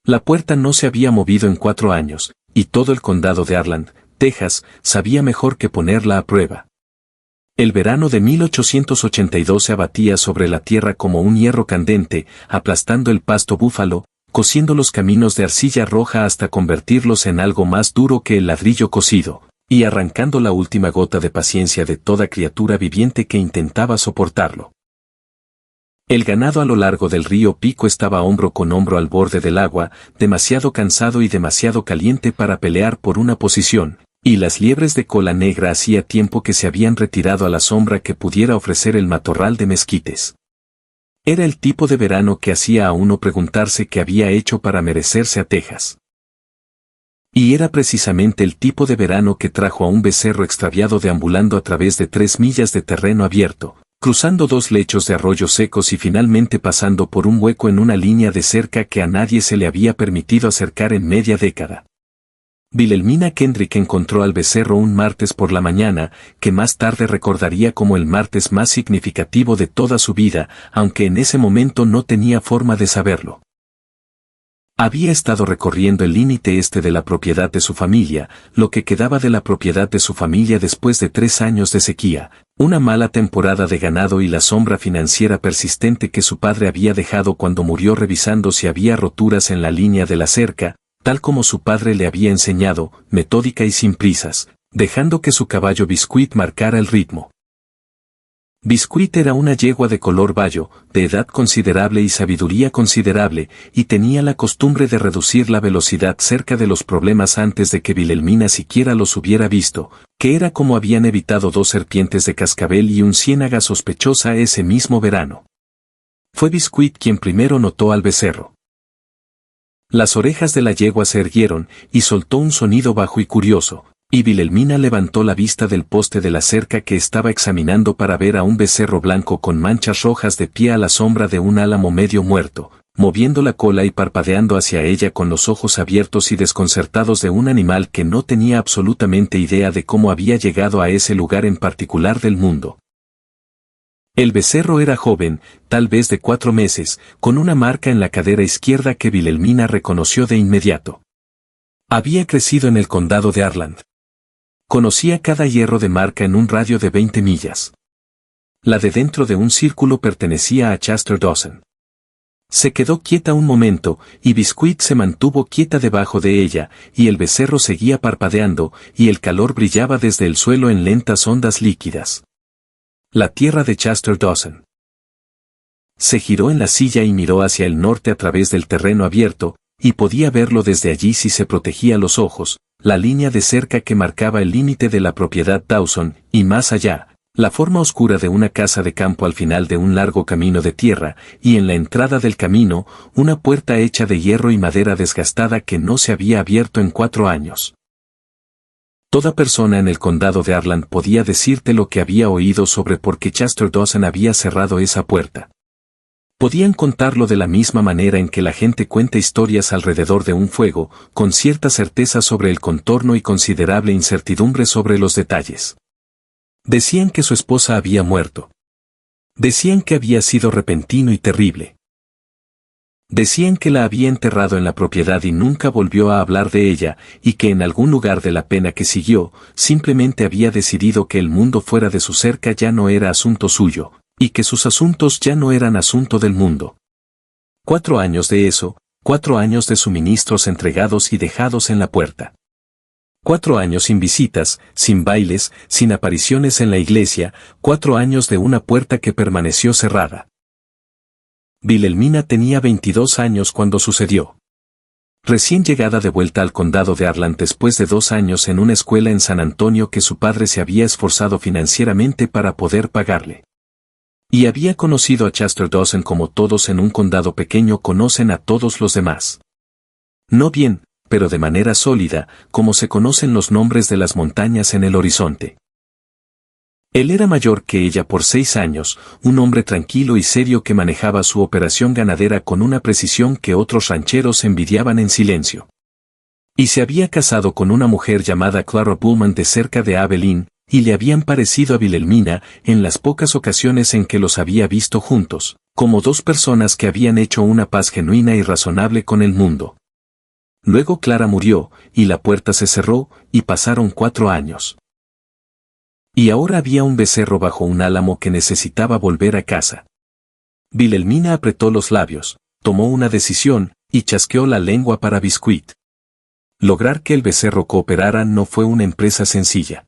La puerta no se había movido en 4 años, y todo el condado de Arland, Texas, sabía mejor que ponerla a prueba. El verano de 1882 se abatía sobre la tierra como un hierro candente, aplastando el pasto búfalo, cociendo los caminos de arcilla roja hasta convertirlos en algo más duro que el ladrillo cocido, y arrancando la última gota de paciencia de toda criatura viviente que intentaba soportarlo. El ganado a lo largo del río Pico estaba hombro con hombro al borde del agua, demasiado cansado y demasiado caliente para pelear por una posición, y las liebres de cola negra hacía tiempo que se habían retirado a la sombra que pudiera ofrecer el matorral de mezquites. Era el tipo de verano que hacía a uno preguntarse qué había hecho para merecerse a Texas. Y era precisamente el tipo de verano que trajo a un becerro extraviado deambulando a través de 3 millas de terreno abierto, cruzando 2 lechos de arroyos secos y finalmente pasando por un hueco en una línea de cerca que a nadie se le había permitido acercar en media década. Wilhelmina Kendrick encontró al becerro un martes por la mañana, que más tarde recordaría como el martes más significativo de toda su vida, aunque en ese momento no tenía forma de saberlo. Había estado recorriendo el límite este de la propiedad de su familia, lo que quedaba de la propiedad de su familia después de 3 años de sequía, una mala temporada de ganado y la sombra financiera persistente que su padre había dejado cuando murió revisando si había roturas en la línea de la cerca, tal como su padre le había enseñado, metódica y sin prisas, dejando que su caballo Biscuit marcara el ritmo. Biscuit era una yegua de color bayo, de edad considerable y sabiduría considerable, y tenía la costumbre de reducir la velocidad cerca de los problemas antes de que Wilhelmina siquiera los hubiera visto, que era como habían evitado 2 serpientes de cascabel y un ciénaga sospechosa ese mismo verano. Fue Biscuit quien primero notó al becerro. Las orejas de la yegua se erguieron, y soltó un sonido bajo y curioso, y Wilhelmina levantó la vista del poste de la cerca que estaba examinando para ver a un becerro blanco con manchas rojas de pie a la sombra de un álamo medio muerto, moviendo la cola y parpadeando hacia ella con los ojos abiertos y desconcertados de un animal que no tenía absolutamente idea de cómo había llegado a ese lugar en particular del mundo. El becerro era joven, tal vez de 4 meses, con una marca en la cadera izquierda que Wilhelmina reconoció de inmediato. Había crecido en el condado de Arland. Conocía cada hierro de marca en un radio de 20 millas. La de dentro de un círculo pertenecía a Chester Dawson. Se quedó quieta un momento, y Biscuit se mantuvo quieta debajo de ella, y el becerro seguía parpadeando, y el calor brillaba desde el suelo en lentas ondas líquidas. La tierra de Chester Dawson. Se giró en la silla y miró hacia el norte a través del terreno abierto, y podía verlo desde allí si se protegía los ojos, la línea de cerca que marcaba el límite de la propiedad Dawson, y más allá, la forma oscura de una casa de campo al final de un largo camino de tierra, y en la entrada del camino, una puerta hecha de hierro y madera desgastada que no se había abierto en 4 años. Toda persona en el condado de Arland podía decirte lo que había oído sobre por qué Chester Dawson había cerrado esa puerta. Podían contarlo de la misma manera en que la gente cuenta historias alrededor de un fuego, con cierta certeza sobre el contorno y considerable incertidumbre sobre los detalles. Decían que su esposa había muerto. Decían que había sido repentino y terrible. Decían que la había enterrado en la propiedad y nunca volvió a hablar de ella, y que en algún lugar de la pena que siguió, simplemente había decidido que el mundo fuera de su cerca ya no era asunto suyo, y que sus asuntos ya no eran asunto del mundo. 4 años de eso, 4 años de suministros entregados y dejados en la puerta. 4 años sin visitas, sin bailes, sin apariciones en la iglesia, 4 años de una puerta que permaneció cerrada. Wilhelmina tenía 22 años cuando sucedió. Recién llegada de vuelta al condado de Arland después de 2 años en una escuela en San Antonio que su padre se había esforzado financieramente para poder pagarle. Y había conocido a Chester Dawson como todos en un condado pequeño conocen a todos los demás. No bien, pero de manera sólida, como se conocen los nombres de las montañas en el horizonte. Él era mayor que ella por 6 años, un hombre tranquilo y serio que manejaba su operación ganadera con una precisión que otros rancheros envidiaban en silencio. Y se había casado con una mujer llamada Clara Bullman de cerca de Abilene, y le habían parecido a Wilhelmina, en las pocas ocasiones en que los había visto juntos, como 2 personas que habían hecho una paz genuina y razonable con el mundo. Luego Clara murió, y la puerta se cerró, y pasaron 4 años. Y ahora había un becerro bajo un álamo que necesitaba volver a casa. Wilhelmina apretó los labios, tomó una decisión, y chasqueó la lengua para Biscuit. Lograr que el becerro cooperara no fue una empresa sencilla.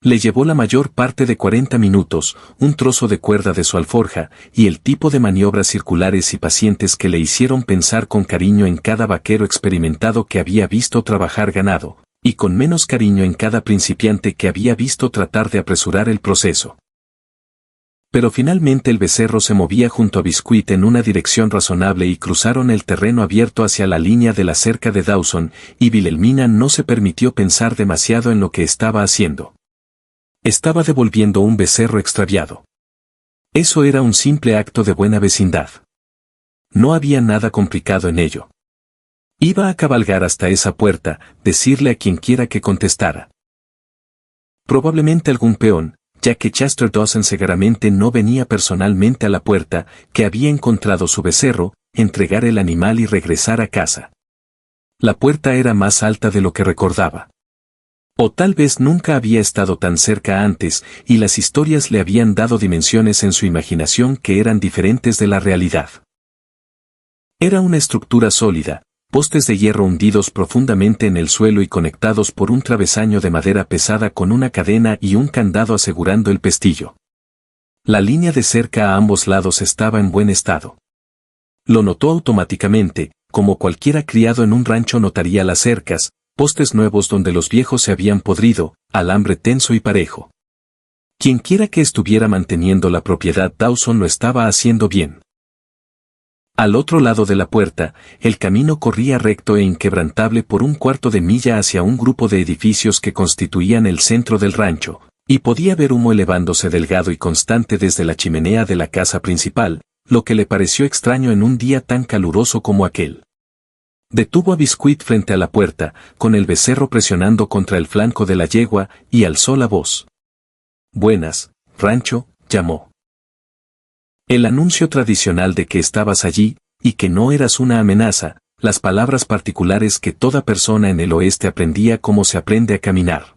Le llevó la mayor parte de 40 minutos, un trozo de cuerda de su alforja, y el tipo de maniobras circulares y pacientes que le hicieron pensar con cariño en cada vaquero experimentado que había visto trabajar ganado, y con menos cariño en cada principiante que había visto tratar de apresurar el proceso. Pero finalmente el becerro se movía junto a Biscuit en una dirección razonable y cruzaron el terreno abierto hacia la línea de la cerca de Dawson, y Wilhelmina no se permitió pensar demasiado en lo que estaba haciendo. Estaba devolviendo un becerro extraviado. Eso era un simple acto de buena vecindad. No había nada complicado en ello. Iba a cabalgar hasta esa puerta, decirle a quien quiera que contestara. Probablemente algún peón, ya que Chester Dawson seguramente no venía personalmente a la puerta, que había encontrado su becerro, entregar el animal y regresar a casa. La puerta era más alta de lo que recordaba. O tal vez nunca había estado tan cerca antes, y las historias le habían dado dimensiones en su imaginación que eran diferentes de la realidad. Era una estructura sólida, postes de hierro hundidos profundamente en el suelo y conectados por un travesaño de madera pesada con una cadena y un candado asegurando el pestillo. La línea de cerca a ambos lados estaba en buen estado. Lo notó automáticamente, como cualquiera criado en un rancho notaría las cercas, postes nuevos donde los viejos se habían podrido, alambre tenso y parejo. Quienquiera que estuviera manteniendo la propiedad Dawson lo estaba haciendo bien. Al otro lado de la puerta, el camino corría recto e inquebrantable por un cuarto de milla hacia un grupo de edificios que constituían el centro del rancho, y podía ver humo elevándose delgado y constante desde la chimenea de la casa principal, lo que le pareció extraño en un día tan caluroso como aquel. Detuvo a Biscuit frente a la puerta, con el becerro presionando contra el flanco de la yegua, y alzó la voz. «Buenas, rancho», llamó. El anuncio tradicional de que estabas allí, y que no eras una amenaza, las palabras particulares que toda persona en el oeste aprendía como se aprende a caminar.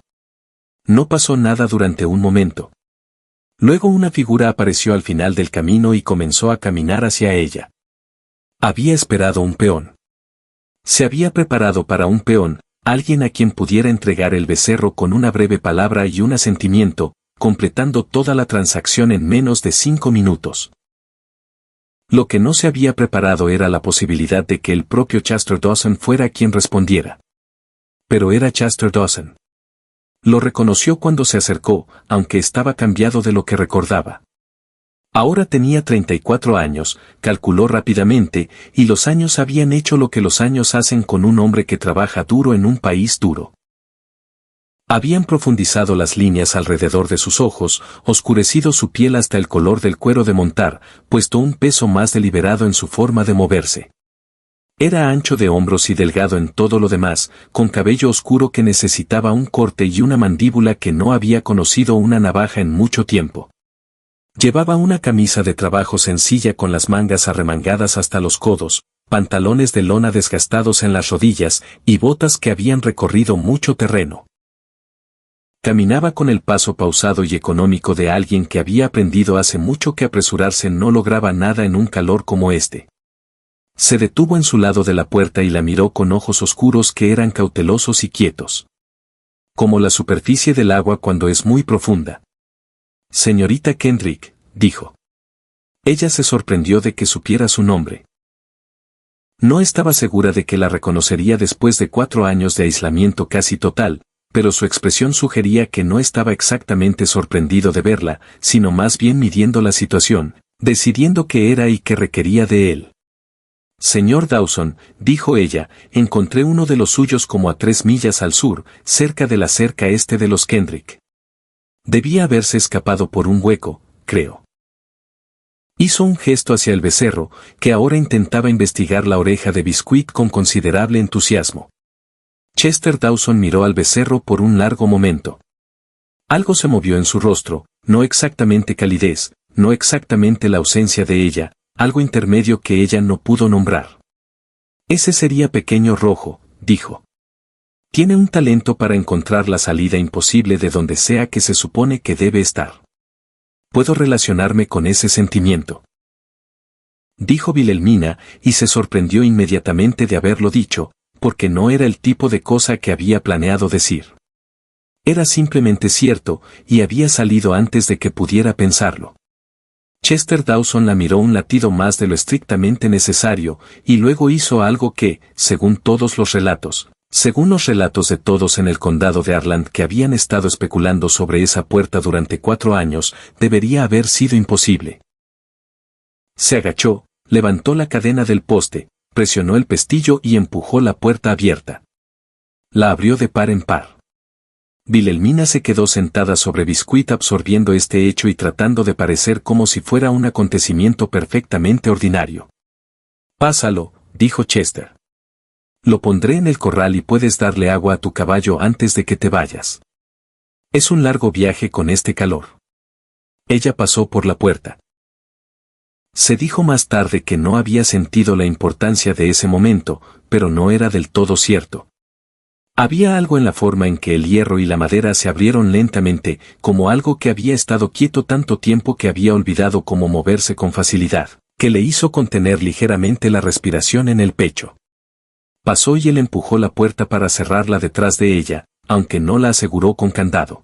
No pasó nada durante un momento. Luego una figura apareció al final del camino y comenzó a caminar hacia ella. Había esperado un peón. Se había preparado para un peón, alguien a quien pudiera entregar el becerro con una breve palabra y un asentimiento, completando toda la transacción en menos de 5 minutos. Lo que no se había preparado era la posibilidad de que el propio Chester Dawson fuera quien respondiera. Pero era Chester Dawson. Lo reconoció cuando se acercó, aunque estaba cambiado de lo que recordaba. Ahora tenía 34 años, calculó rápidamente, y los años habían hecho lo que los años hacen con un hombre que trabaja duro en un país duro. Habían profundizado las líneas alrededor de sus ojos, oscurecido su piel hasta el color del cuero de montar, puesto un peso más deliberado en su forma de moverse. Era ancho de hombros y delgado en todo lo demás, con cabello oscuro que necesitaba un corte y una mandíbula que no había conocido una navaja en mucho tiempo. Llevaba una camisa de trabajo sencilla con las mangas arremangadas hasta los codos, pantalones de lona desgastados en las rodillas y botas que habían recorrido mucho terreno. Caminaba con el paso pausado y económico de alguien que había aprendido hace mucho que apresurarse no lograba nada en un calor como este. Se detuvo en su lado de la puerta y la miró con ojos oscuros que eran cautelosos y quietos. Como la superficie del agua cuando es muy profunda. «Señorita Kendrick», dijo. Ella se sorprendió de que supiera su nombre. No estaba segura de que la reconocería después de 4 años de aislamiento casi total, pero su expresión sugería que no estaba exactamente sorprendido de verla, sino más bien midiendo la situación, decidiendo qué era y qué requería de él. «Señor Dawson», dijo ella, «encontré uno de los suyos como a 3 millas al sur, cerca de la cerca este de los Kendrick. Debía haberse escapado por un hueco, creo». Hizo un gesto hacia el becerro, que ahora intentaba investigar la oreja de Biscuit con considerable entusiasmo. Chester Dawson miró al becerro por un largo momento. Algo se movió en su rostro, no exactamente calidez, no exactamente la ausencia de ella, algo intermedio que ella no pudo nombrar. Ese sería Pequeño Rojo, dijo. Tiene un talento para encontrar la salida imposible de donde sea que se supone que debe estar. Puedo relacionarme con ese sentimiento. Dijo Wilhelmina, y se sorprendió inmediatamente de haberlo dicho, porque no era el tipo de cosa que había planeado decir. Era simplemente cierto, y había salido antes de que pudiera pensarlo. Chester Dawson la miró un latido más de lo estrictamente necesario, y luego hizo algo que, según los relatos de todos en el condado de Arland que habían estado especulando sobre esa puerta durante 4 años, debería haber sido imposible. Se agachó, levantó la cadena del poste, presionó el pestillo y empujó la puerta abierta. La abrió de par en par. Wilhelmina se quedó sentada sobre Biscuit absorbiendo este hecho y tratando de parecer como si fuera un acontecimiento perfectamente ordinario. «Pásalo», dijo Chester. «Lo pondré en el corral y puedes darle agua a tu caballo antes de que te vayas. Es un largo viaje con este calor». Ella pasó por la puerta. Se dijo más tarde que no había sentido la importancia de ese momento, pero no era del todo cierto. Había algo en la forma en que el hierro y la madera se abrieron lentamente, como algo que había estado quieto tanto tiempo que había olvidado cómo moverse con facilidad, que le hizo contener ligeramente la respiración en el pecho. Pasó y él empujó la puerta para cerrarla detrás de ella, aunque no la aseguró con candado.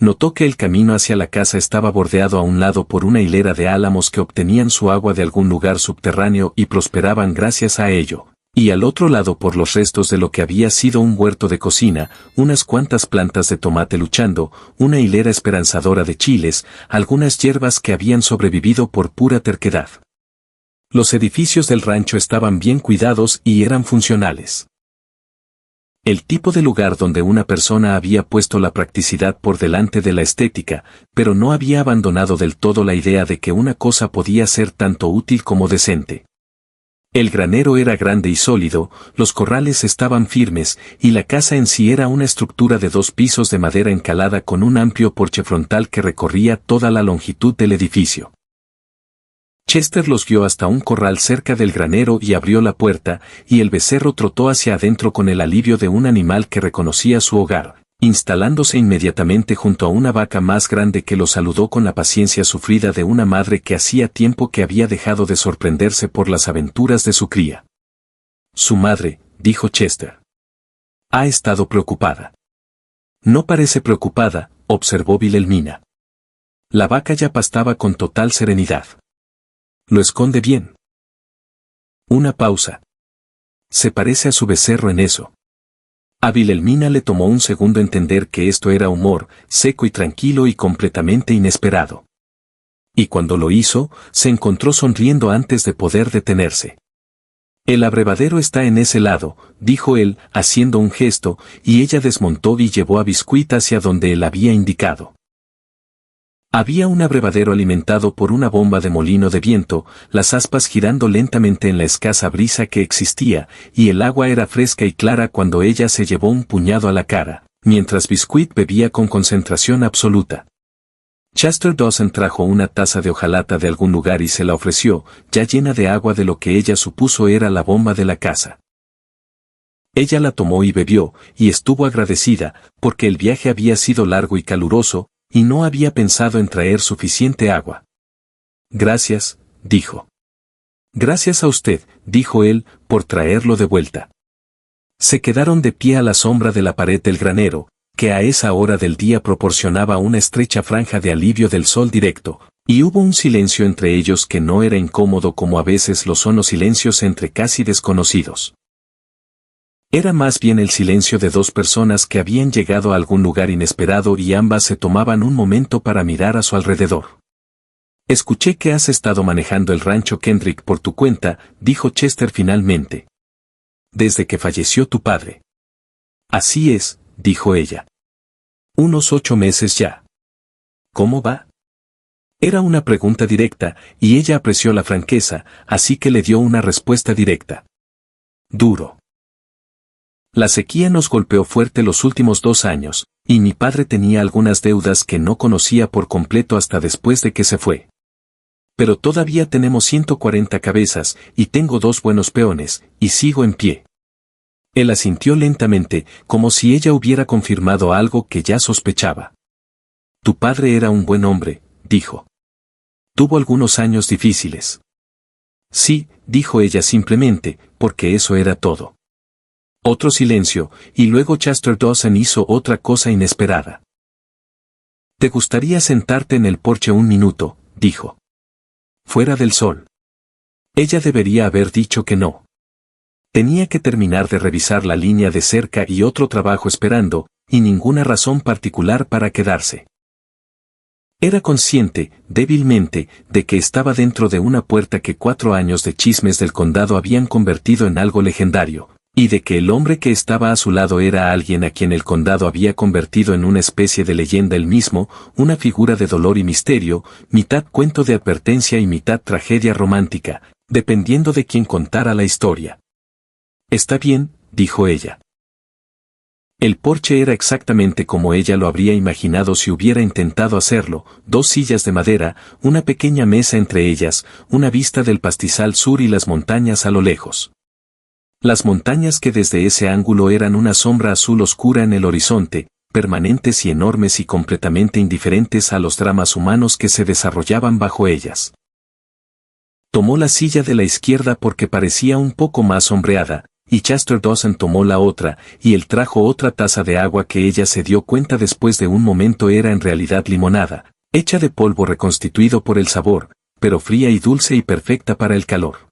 Notó que el camino hacia la casa estaba bordeado a un lado por una hilera de álamos que obtenían su agua de algún lugar subterráneo y prosperaban gracias a ello, y al otro lado por los restos de lo que había sido un huerto de cocina, unas cuantas plantas de tomate luchando, una hilera esperanzadora de chiles, algunas hierbas que habían sobrevivido por pura terquedad. Los edificios del rancho estaban bien cuidados y eran funcionales. El tipo de lugar donde una persona había puesto la practicidad por delante de la estética, pero no había abandonado del todo la idea de que una cosa podía ser tanto útil como decente. El granero era grande y sólido, los corrales estaban firmes, y la casa en sí era una estructura de 2 pisos de madera encalada con un amplio porche frontal que recorría toda la longitud del edificio. Chester los guió hasta un corral cerca del granero y abrió la puerta, y el becerro trotó hacia adentro con el alivio de un animal que reconocía su hogar, instalándose inmediatamente junto a una vaca más grande que lo saludó con la paciencia sufrida de una madre que hacía tiempo que había dejado de sorprenderse por las aventuras de su cría. Su madre, dijo Chester. Ha estado preocupada. No parece preocupada, observó Wilhelmina. La vaca ya pastaba con total serenidad. Lo esconde bien. Una pausa. Se parece a su becerro en eso. A Wilhelmina le tomó un segundo entender que esto era humor, seco y tranquilo y completamente inesperado. Y cuando lo hizo, se encontró sonriendo antes de poder detenerse. El abrevadero está en ese lado, dijo él, haciendo un gesto, y ella desmontó y llevó a Biscuit hacia donde él había indicado. Había un abrevadero alimentado por una bomba de molino de viento, las aspas girando lentamente en la escasa brisa que existía, y el agua era fresca y clara cuando ella se llevó un puñado a la cara, mientras Biscuit bebía con concentración absoluta. Chester Dawson trajo una taza de hojalata de algún lugar y se la ofreció, ya llena de agua de lo que ella supuso era la bomba de la casa. Ella la tomó y bebió, y estuvo agradecida, porque el viaje había sido largo y caluroso, y no había pensado en traer suficiente agua. Gracias, dijo. Gracias a usted, dijo él, por traerlo de vuelta. Se quedaron de pie a la sombra de la pared del granero, que a esa hora del día proporcionaba una estrecha franja de alivio del sol directo, y hubo un silencio entre ellos que no era incómodo como a veces lo son los silencios entre casi desconocidos. Era más bien el silencio de 2 personas que habían llegado a algún lugar inesperado y ambas se tomaban un momento para mirar a su alrededor. Escuché que has estado manejando el rancho Kendrick por tu cuenta, dijo Chester finalmente. Desde que falleció tu padre. Así es, dijo ella. Unos 8 meses ya. ¿Cómo va? Era una pregunta directa, y ella apreció la franqueza, así que le dio una respuesta directa. Duro. La sequía nos golpeó fuerte los últimos 2 años, y mi padre tenía algunas deudas que no conocía por completo hasta después de que se fue. Pero todavía tenemos 140 cabezas, y tengo 2 buenos peones, y sigo en pie. Él asintió lentamente, como si ella hubiera confirmado algo que ya sospechaba. Tu padre era un buen hombre, dijo. Tuvo algunos años difíciles. Sí, dijo ella simplemente, porque eso era todo. Otro silencio, y luego Chester Dawson hizo otra cosa inesperada. ¿Te gustaría sentarte en el porche un minuto?, dijo. Fuera del sol. Ella debería haber dicho que no. Tenía que terminar de revisar la línea de cerca y otro trabajo esperando, y ninguna razón particular para quedarse. Era consciente, débilmente, de que estaba dentro de una puerta que 4 años de chismes del condado habían convertido en algo legendario, y de que el hombre que estaba a su lado era alguien a quien el condado había convertido en una especie de leyenda él mismo, una figura de dolor y misterio, mitad cuento de advertencia y mitad tragedia romántica, dependiendo de quien contara la historia. Está bien, dijo ella. El porche era exactamente como ella lo habría imaginado si hubiera intentado hacerlo, 2 sillas de madera, una pequeña mesa entre ellas, una vista del pastizal sur y las montañas a lo lejos. Las montañas que desde ese ángulo eran una sombra azul oscura en el horizonte, permanentes y enormes y completamente indiferentes a los dramas humanos que se desarrollaban bajo ellas. Tomó la silla de la izquierda porque parecía un poco más sombreada, y Chester Dawson tomó la otra, y él trajo otra taza de agua que ella se dio cuenta después de un momento era en realidad limonada, hecha de polvo reconstituido por el sabor, pero fría y dulce y perfecta para el calor.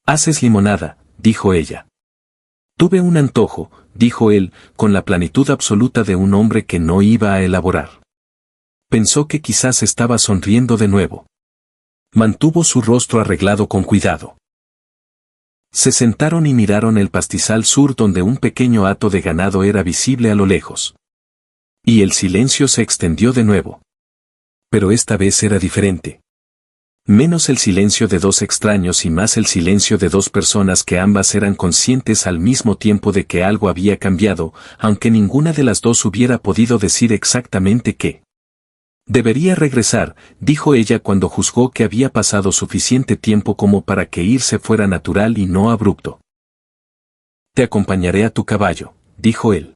«Haces limonada», dijo ella. «Tuve un antojo», dijo él, con la plenitud absoluta de un hombre que no iba a elaborar. Pensó que quizás estaba sonriendo de nuevo. Mantuvo su rostro arreglado con cuidado. Se sentaron y miraron el pastizal sur donde un pequeño hato de ganado era visible a lo lejos. Y el silencio se extendió de nuevo. Pero esta vez era diferente. Menos el silencio de 2 extraños y más el silencio de 2 personas que ambas eran conscientes al mismo tiempo de que algo había cambiado, aunque ninguna de las 2 hubiera podido decir exactamente qué. Debería regresar, dijo ella cuando juzgó que había pasado suficiente tiempo como para que irse fuera natural y no abrupto. Te acompañaré a tu caballo, dijo él.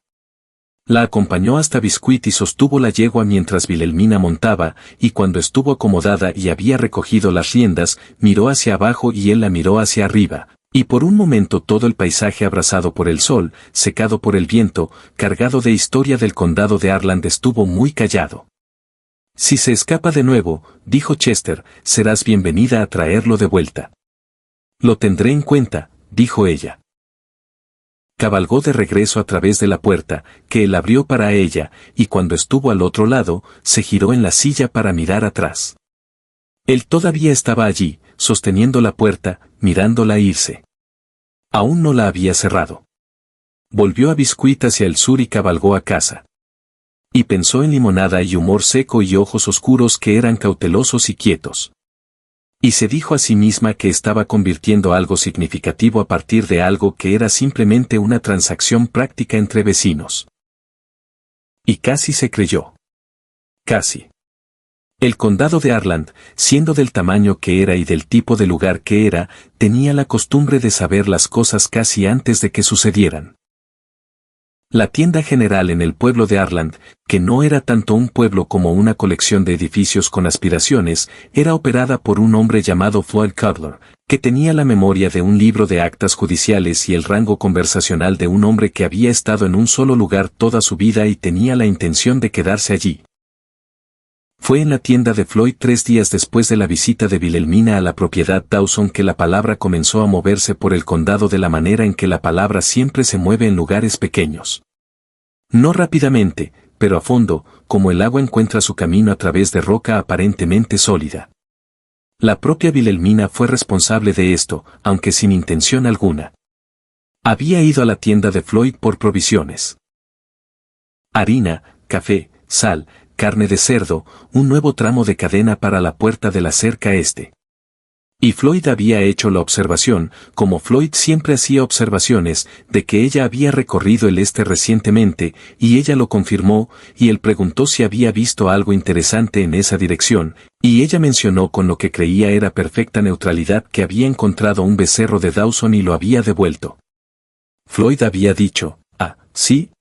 La acompañó hasta Biscuit y sostuvo la yegua mientras Wilhelmina montaba, y cuando estuvo acomodada y había recogido las riendas, miró hacia abajo y él la miró hacia arriba, y por un momento todo el paisaje abrasado por el sol, secado por el viento, cargado de historia del condado de Arland estuvo muy callado. Si se escapa de nuevo, dijo Chester, serás bienvenida a traerlo de vuelta. Lo tendré en cuenta, dijo ella. Cabalgó de regreso a través de la puerta, que él abrió para ella, y cuando estuvo al otro lado, se giró en la silla para mirar atrás. Él todavía estaba allí, sosteniendo la puerta, mirándola irse. Aún no la había cerrado. Volvió a Biscuit hacia el sur y cabalgó a casa. Y pensó en limonada y humor seco y ojos oscuros que eran cautelosos y quietos. Y se dijo a sí misma que estaba convirtiendo algo significativo a partir de algo que era simplemente una transacción práctica entre vecinos. Y casi se creyó. Casi. El condado de Arland, siendo del tamaño que era y del tipo de lugar que era, tenía la costumbre de saber las cosas casi antes de que sucedieran. La tienda general en el pueblo de Arland, que no era tanto un pueblo como una colección de edificios con aspiraciones, era operada por un hombre llamado Floyd Cutler, que tenía la memoria de un libro de actas judiciales y el rango conversacional de un hombre que había estado en un solo lugar toda su vida y tenía la intención de quedarse allí. Fue en la tienda de Floyd 3 días después de la visita de Wilhelmina a la propiedad Dawson que la palabra comenzó a moverse por el condado de la manera en que la palabra siempre se mueve en lugares pequeños. No rápidamente, pero a fondo, como el agua encuentra su camino a través de roca aparentemente sólida. La propia Wilhelmina fue responsable de esto, aunque sin intención alguna. Había ido a la tienda de Floyd por provisiones. Harina, café, sal, carne de cerdo, un nuevo tramo de cadena para la puerta de la cerca este. Y Floyd había hecho la observación, como Floyd siempre hacía observaciones, de que ella había recorrido el este recientemente, y ella lo confirmó, y él preguntó si había visto algo interesante en esa dirección, y ella mencionó con lo que creía era perfecta neutralidad que había encontrado un becerro de Dawson y lo había devuelto. Floyd había dicho, «Ah, ¿sí?»,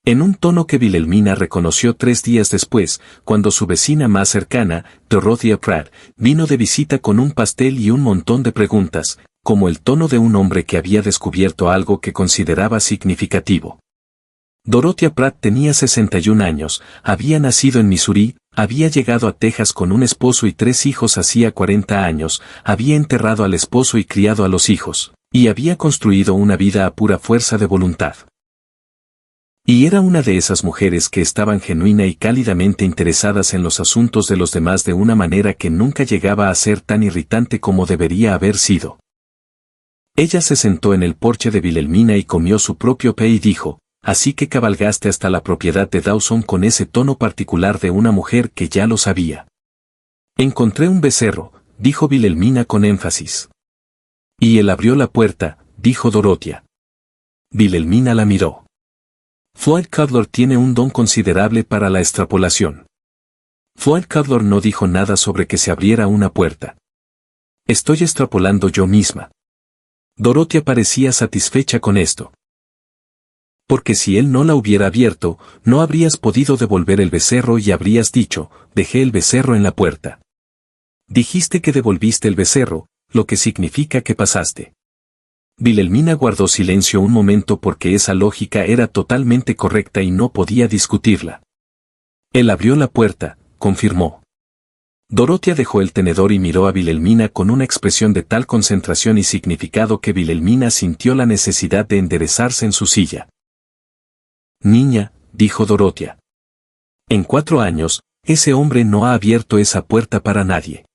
en un tono que Wilhelmina reconoció 3 días después, cuando su vecina más cercana, Dorothea Pratt, vino de visita con un pastel y un montón de preguntas, como el tono de un hombre que había descubierto algo que consideraba significativo. Dorothea Pratt tenía 61 años, había nacido en Missouri, había llegado a Texas con un esposo y 3 hijos hacía 40 años, había enterrado al esposo y criado a los hijos, y había construido una vida a pura fuerza de voluntad. Y era una de esas mujeres que estaban genuina y cálidamente interesadas en los asuntos de los demás de una manera que nunca llegaba a ser tan irritante como debería haber sido. Ella se sentó en el porche de Wilhelmina y comió su propio té y dijo, «Así que cabalgaste hasta la propiedad de Dawson con ese tono particular de una mujer que ya lo sabía». «Encontré un becerro», dijo Wilhelmina con énfasis. «Y él abrió la puerta», dijo Dorothea. Wilhelmina la miró. Floyd Cutler tiene un don considerable para la extrapolación. Floyd Cutler no dijo nada sobre que se abriera una puerta. «Estoy extrapolando yo misma». Dorothea parecía satisfecha con esto. «Porque si él no la hubiera abierto, no habrías podido devolver el becerro y habrías dicho, dejé el becerro en la puerta. Dijiste que devolviste el becerro, lo que significa que pasaste». Wilhelmina guardó silencio un momento porque esa lógica era totalmente correcta y no podía discutirla. «Él abrió la puerta», confirmó. Dorothea dejó el tenedor y miró a Wilhelmina con una expresión de tal concentración y significado que Wilhelmina sintió la necesidad de enderezarse en su silla. «Niña», dijo Dorothea. «En 4 años, ese hombre no ha abierto esa puerta para nadie.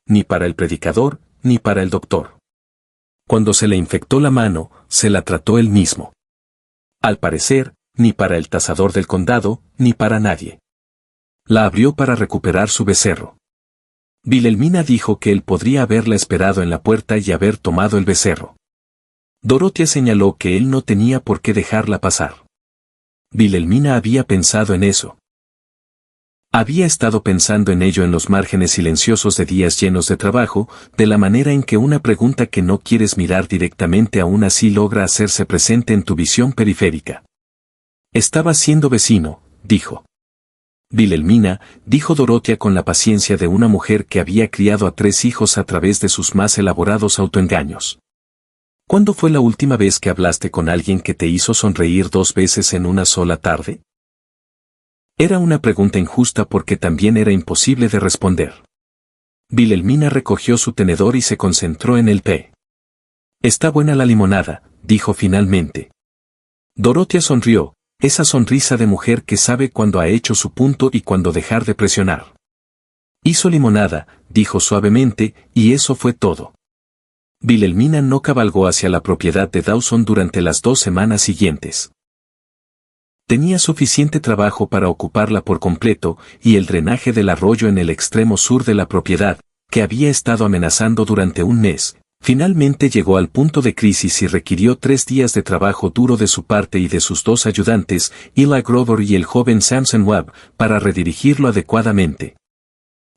Ni para el predicador, ni para el doctor. Cuando se le infectó la mano, se la trató él mismo. Al parecer, ni para el tasador del condado, ni para nadie. La abrió para recuperar su becerro». Wilhelmina dijo que él podría haberla esperado en la puerta y haber tomado el becerro. Dorothea señaló que él no tenía por qué dejarla pasar. Wilhelmina había pensado en eso. Había estado pensando en ello en los márgenes silenciosos de días llenos de trabajo, de la manera en que una pregunta que no quieres mirar directamente aún así logra hacerse presente en tu visión periférica. «Estaba siendo vecino», dijo. «Wilhelmina», dijo Dorothea con la paciencia de una mujer que había criado a 3 hijos a través de sus más elaborados autoengaños. «¿Cuándo fue la última vez que hablaste con alguien que te hizo sonreír 2 veces en una sola tarde?» Era una pregunta injusta porque también era imposible de responder. Wilhelmina recogió su tenedor y se concentró en el té. «Está buena la limonada», dijo finalmente. Dorothea sonrió, esa sonrisa de mujer que sabe cuándo ha hecho su punto y cuándo dejar de presionar. «Hizo limonada», dijo suavemente, y eso fue todo. Wilhelmina no cabalgó hacia la propiedad de Dawson durante las 2 semanas siguientes. Tenía suficiente trabajo para ocuparla por completo, y el drenaje del arroyo en el extremo sur de la propiedad, que había estado amenazando durante un mes, finalmente llegó al punto de crisis y requirió 3 días de trabajo duro de su parte y de sus 2 ayudantes, Eli Grover y el joven Samson Webb, para redirigirlo adecuadamente.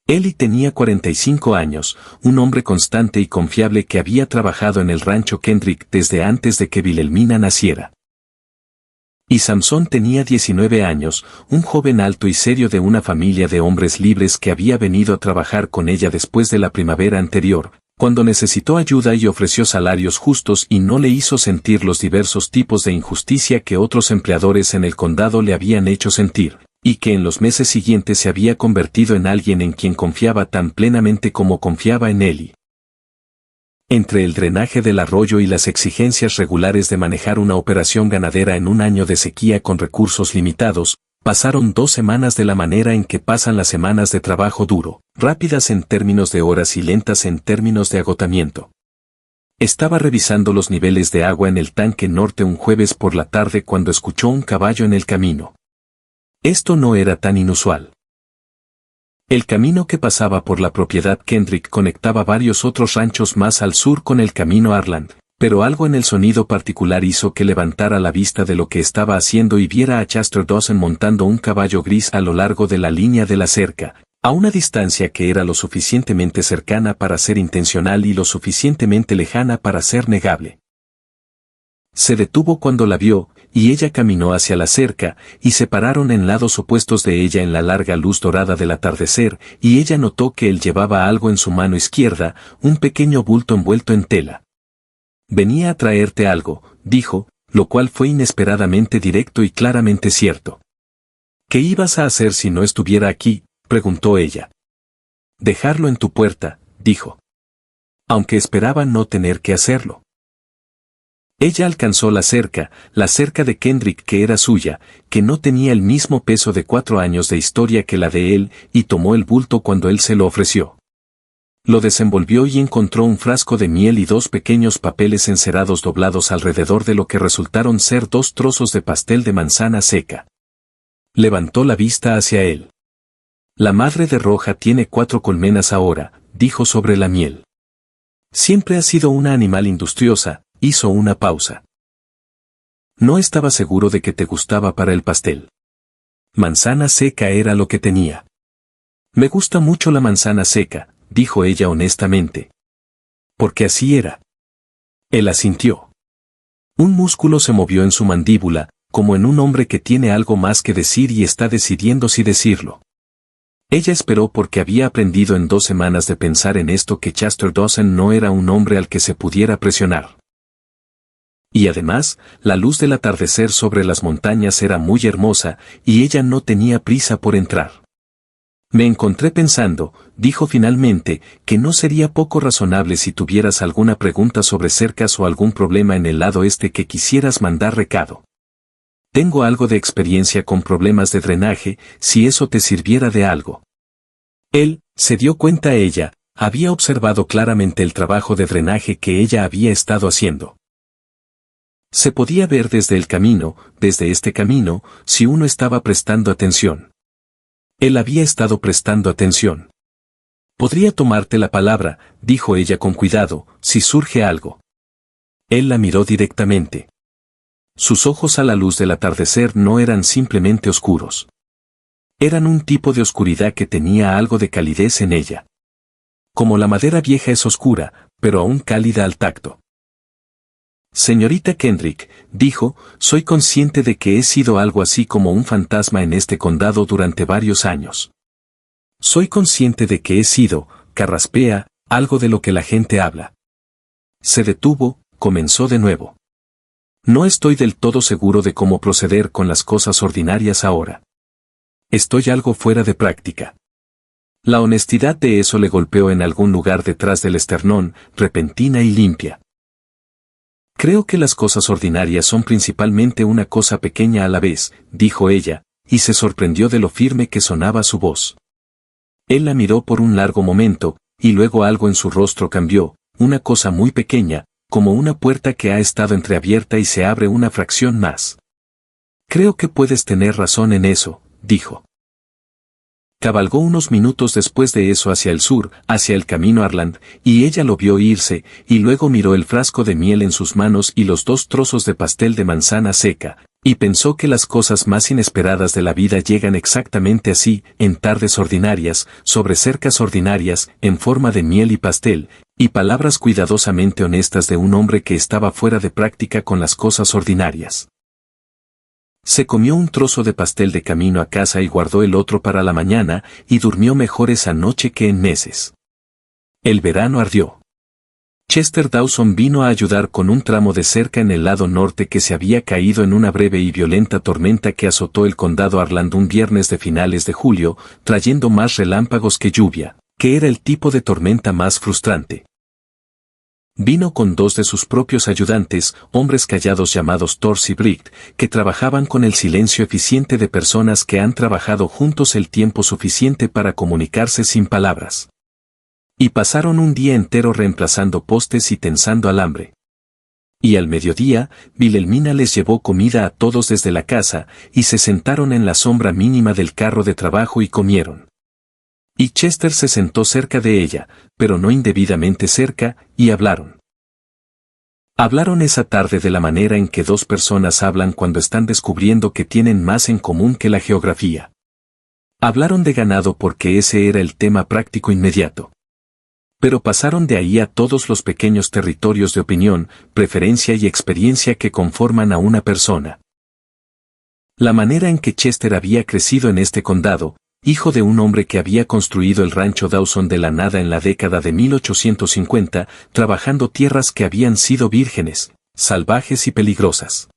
Eli tenía 45 años, un hombre constante y confiable que había trabajado en el rancho Kendrick desde antes de que Wilhelmina naciera. Y Samson tenía 19 años, un joven alto y serio de una familia de hombres libres que había venido a trabajar con ella después de la primavera anterior, cuando necesitó ayuda y ofreció salarios justos y no le hizo sentir los diversos tipos de injusticia que otros empleadores en el condado le habían hecho sentir, y que en los meses siguientes se había convertido en alguien en quien confiaba tan plenamente como confiaba en Eli. Entre el drenaje del arroyo y las exigencias regulares de manejar una operación ganadera en un año de sequía con recursos limitados, pasaron 2 semanas de la manera en que pasan las semanas de trabajo duro, rápidas en términos de horas y lentas en términos de agotamiento. Estaba revisando los niveles de agua en el tanque norte un jueves por la tarde cuando escuchó un caballo en el camino. Esto no era tan inusual. El camino que pasaba por la propiedad Kendrick conectaba varios otros ranchos más al sur con el camino Arland, pero algo en el sonido particular hizo que levantara la vista de lo que estaba haciendo y viera a Chester Dawson montando un caballo gris a lo largo de la línea de la cerca, a una distancia que era lo suficientemente cercana para ser intencional y lo suficientemente lejana para ser negable. Se detuvo cuando la vio, y ella caminó hacia la cerca, y se pararon en lados opuestos de ella en la larga luz dorada del atardecer, y ella notó que él llevaba algo en su mano izquierda, un pequeño bulto envuelto en tela. Venía a traerte algo, dijo, lo cual fue inesperadamente directo y claramente cierto. ¿Qué ibas a hacer si no estuviera aquí?, preguntó ella. Dejarlo en tu puerta, dijo. Aunque esperaba no tener que hacerlo. Ella alcanzó la cerca de Kendrick que era suya, que no tenía el mismo peso de 4 años de historia que la de él, y tomó el bulto cuando él se lo ofreció. Lo desenvolvió y encontró un frasco de miel y 2 pequeños papeles encerados doblados alrededor de lo que resultaron ser 2 trozos de pastel de manzana seca. Levantó la vista hacia él. La madre de Roja tiene 4 colmenas ahora, dijo sobre la miel. Siempre ha sido una animal industriosa. Hizo una pausa. No estaba seguro de que te gustaba para el pastel. Manzana seca era lo que tenía. Me gusta mucho la manzana seca, dijo ella honestamente. Porque así era. Él asintió. Un músculo se movió en su mandíbula, como en un hombre que tiene algo más que decir y está decidiendo si decirlo. Ella esperó porque había aprendido en 2 semanas de pensar en esto que Chester Dawson no era un hombre al que se pudiera presionar. Y además, la luz del atardecer sobre las montañas era muy hermosa, y ella no tenía prisa por entrar. Me encontré pensando, dijo finalmente, que no sería poco razonable si tuvieras alguna pregunta sobre cercas o algún problema en el lado este que quisieras mandar recado. Tengo algo de experiencia con problemas de drenaje, si eso te sirviera de algo. Él, se dio cuenta ella, había observado claramente el trabajo de drenaje que ella había estado haciendo. Se podía ver desde este camino, si uno estaba prestando atención. Él había estado prestando atención. Podría tomarte la palabra, dijo ella con cuidado, si surge algo. Él la miró directamente. Sus ojos a la luz del atardecer no eran simplemente oscuros. Eran un tipo de oscuridad que tenía algo de calidez en ella. Como la madera vieja es oscura, pero aún cálida al tacto. Señorita Kendrick, dijo, soy consciente de que he sido algo así como un fantasma en este condado durante varios años. Soy consciente de que he sido, carraspea, algo de lo que la gente habla. Se detuvo, comenzó de nuevo. No estoy del todo seguro de cómo proceder con las cosas ordinarias ahora. Estoy algo fuera de práctica. La honestidad de eso le golpeó en algún lugar detrás del esternón, repentina y limpia. Creo que las cosas ordinarias son principalmente una cosa pequeña a la vez, dijo ella, y se sorprendió de lo firme que sonaba su voz. Él la miró por un largo momento, y luego algo en su rostro cambió, una cosa muy pequeña, como una puerta que ha estado entreabierta y se abre una fracción más. Creo que puedes tener razón en eso, dijo. Cabalgó unos minutos después de eso hacia el sur, hacia el camino Arland, y ella lo vio irse, y luego miró el frasco de miel en sus manos y los 2 trozos de pastel de manzana seca, y pensó que las cosas más inesperadas de la vida llegan exactamente así, en tardes ordinarias, sobre cercas ordinarias, en forma de miel y pastel, y palabras cuidadosamente honestas de un hombre que estaba fuera de práctica con las cosas ordinarias. Se comió un trozo de pastel de camino a casa y guardó el otro para la mañana, y durmió mejor esa noche que en meses. El verano ardió. Chester Dawson vino a ayudar con un tramo de cerca en el lado norte que se había caído en una breve y violenta tormenta que azotó el condado Arland un viernes de finales de julio, trayendo más relámpagos que lluvia, que era el tipo de tormenta más frustrante. Vino con 2 de sus propios ayudantes, hombres callados llamados Tors y Bright, que trabajaban con el silencio eficiente de personas que han trabajado juntos el tiempo suficiente para comunicarse sin palabras. Y pasaron un día entero reemplazando postes y tensando alambre. Y al mediodía, Wilhelmina les llevó comida a todos desde la casa, y se sentaron en la sombra mínima del carro de trabajo y comieron. Y Chester se sentó cerca de ella, pero no indebidamente cerca, y hablaron. Hablaron esa tarde de la manera en que dos personas hablan cuando están descubriendo que tienen más en común que la geografía. Hablaron de ganado porque ese era el tema práctico inmediato. Pero pasaron de ahí a todos los pequeños territorios de opinión, preferencia y experiencia que conforman a una persona. La manera en que Chester había crecido en este condado, hijo de un hombre que había construido el rancho Dawson de la nada en la década de 1850, trabajando tierras que habían sido vírgenes, salvajes y peligrosas.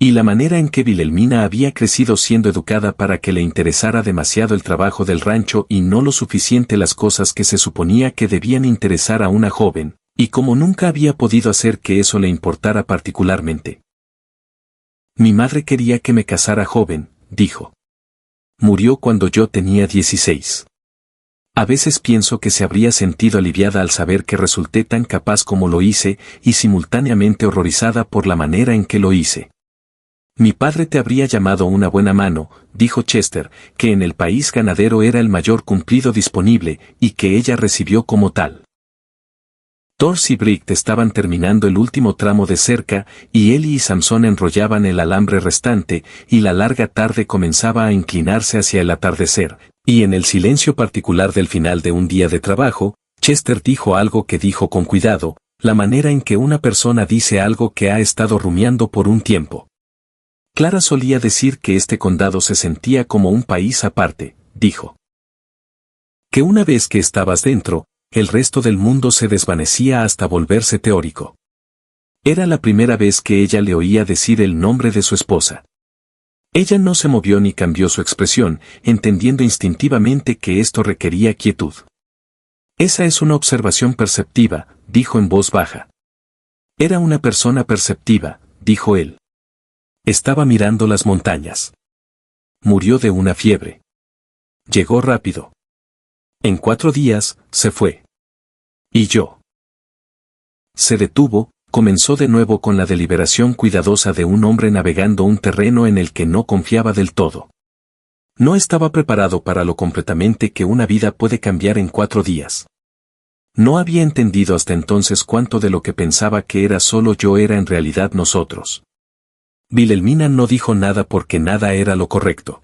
Y la manera en que Wilhelmina había crecido siendo educada para que le interesara demasiado el trabajo del rancho y no lo suficiente las cosas que se suponía que debían interesar a una joven, y como nunca había podido hacer que eso le importara particularmente. Mi madre quería que me casara joven, dijo. Murió cuando yo tenía 16. A veces pienso que se habría sentido aliviada al saber que resulté tan capaz como lo hice, y simultáneamente horrorizada por la manera en que lo hice. Mi padre te habría llamado una buena mano, dijo Chester, que en el país ganadero era el mayor cumplido disponible, y que ella recibió como tal. Thors y Bright estaban terminando el último tramo de cerca, y Ellie y Samson enrollaban el alambre restante, y la larga tarde comenzaba a inclinarse hacia el atardecer, y en el silencio particular del final de un día de trabajo, Chester dijo algo que dijo con cuidado, la manera en que una persona dice algo que ha estado rumiando por un tiempo. Clara solía decir que este condado se sentía como un país aparte, dijo. Que una vez que estabas dentro, el resto del mundo se desvanecía hasta volverse teórico. Era la primera vez que ella le oía decir el nombre de su esposa. Ella no se movió ni cambió su expresión, entendiendo instintivamente que esto requería quietud. Esa es una observación perceptiva, dijo en voz baja. Era una persona perceptiva, dijo él. Estaba mirando las montañas. Murió de una fiebre. Llegó rápido. En 4 días, se fue. ¿Y yo? Se detuvo, comenzó de nuevo con la deliberación cuidadosa de un hombre navegando un terreno en el que no confiaba del todo. No estaba preparado para lo completamente que una vida puede cambiar en 4 días. No había entendido hasta entonces cuánto de lo que pensaba que era solo yo era en realidad nosotros. Wilhelmina no dijo nada porque nada era lo correcto.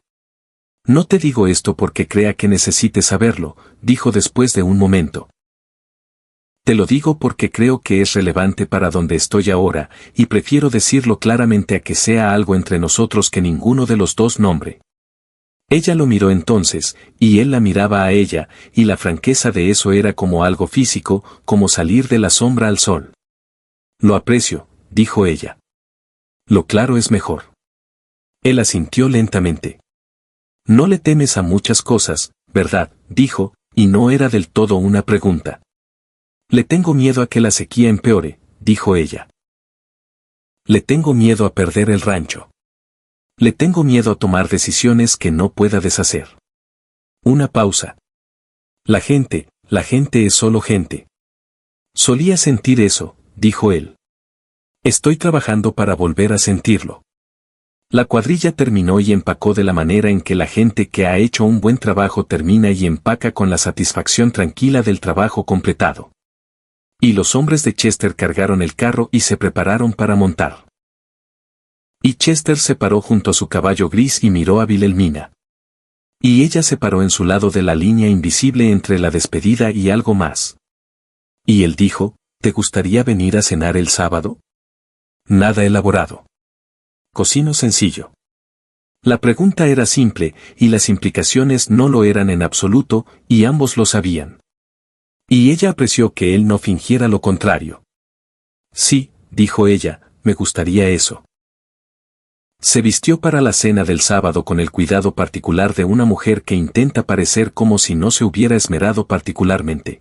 No te digo esto porque crea que necesites saberlo, dijo después de un momento. Te lo digo porque creo que es relevante para donde estoy ahora, y prefiero decirlo claramente a que sea algo entre nosotros que ninguno de los dos nombre. Ella lo miró entonces, y él la miraba a ella, y la franqueza de eso era como algo físico, como salir de la sombra al sol. Lo aprecio, dijo ella. Lo claro es mejor. Él asintió lentamente. No le temes a muchas cosas, ¿verdad?, dijo, y no era del todo una pregunta. Le tengo miedo a que la sequía empeore, dijo ella. Le tengo miedo a perder el rancho. Le tengo miedo a tomar decisiones que no pueda deshacer. Una pausa. La gente es solo gente. Solía sentir eso, dijo él. Estoy trabajando para volver a sentirlo. La cuadrilla terminó y empacó de la manera en que la gente que ha hecho un buen trabajo termina y empaca con la satisfacción tranquila del trabajo completado. Y los hombres de Chester cargaron el carro y se prepararon para montar. Y Chester se paró junto a su caballo gris y miró a Wilhelmina. Y ella se paró en su lado de la línea invisible entre la despedida y algo más. Y él dijo, ¿te gustaría venir a cenar el sábado? Nada elaborado. Cocino sencillo. La pregunta era simple, y las implicaciones no lo eran en absoluto, y ambos lo sabían. Y ella apreció que él no fingiera lo contrario. Sí, dijo ella, me gustaría eso. Se vistió para la cena del sábado con el cuidado particular de una mujer que intenta parecer como si no se hubiera esmerado particularmente.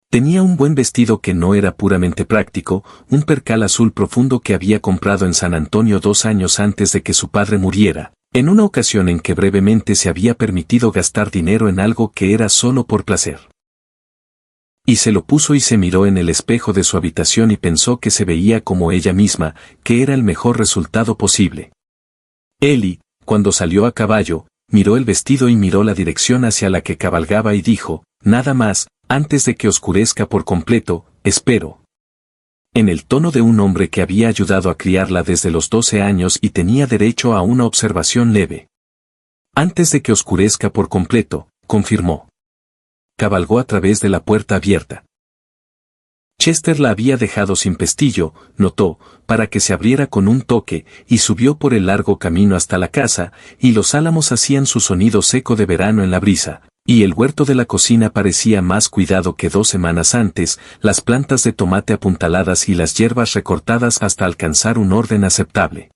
Tenía un buen vestido que no era puramente práctico, un percal azul profundo que había comprado en San Antonio 2 años antes de que su padre muriera, en una ocasión en que brevemente se había permitido gastar dinero en algo que era solo por placer. Y se lo puso y se miró en el espejo de su habitación y pensó que se veía como ella misma, que era el mejor resultado posible. Ellie, cuando salió a caballo, miró el vestido y miró la dirección hacia la que cabalgaba y dijo, nada más, antes de que oscurezca por completo, espero. En el tono de un hombre que había ayudado a criarla desde los 12 años y tenía derecho a una observación leve. Antes de que oscurezca por completo, confirmó. Cabalgó a través de la puerta abierta. Chester la había dejado sin pestillo, notó, para que se abriera con un toque, y subió por el largo camino hasta la casa, y los álamos hacían su sonido seco de verano en la brisa, y el huerto de la cocina parecía más cuidado que 2 semanas antes, las plantas de tomate apuntaladas y las hierbas recortadas hasta alcanzar un orden aceptable.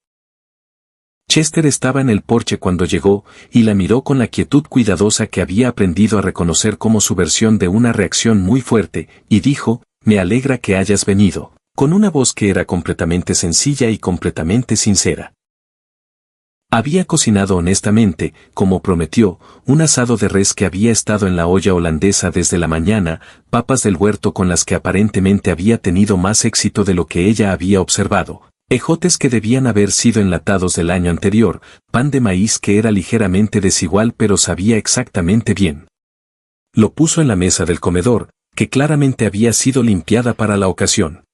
Chester estaba en el porche cuando llegó, y la miró con la quietud cuidadosa que había aprendido a reconocer como su versión de una reacción muy fuerte, y dijo, me alegra que hayas venido, con una voz que era completamente sencilla y completamente sincera. Había cocinado honestamente, como prometió, un asado de res que había estado en la olla holandesa desde la mañana, papas del huerto con las que aparentemente había tenido más éxito de lo que ella había observado, ejotes que debían haber sido enlatados del año anterior, pan de maíz que era ligeramente desigual pero sabía exactamente bien. Lo puso en la mesa del comedor, que claramente había sido limpiada para la ocasión.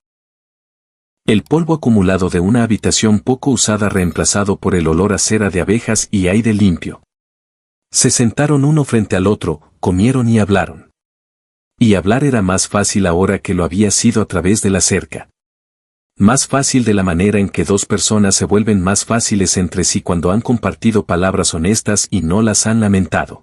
El polvo acumulado de una habitación poco usada reemplazado por el olor a cera de abejas y aire limpio. Se sentaron uno frente al otro, comieron y hablaron. Y hablar era más fácil ahora que lo había sido a través de la cerca. Más fácil de la manera en que 2 personas se vuelven más fáciles entre sí cuando han compartido palabras honestas y no las han lamentado.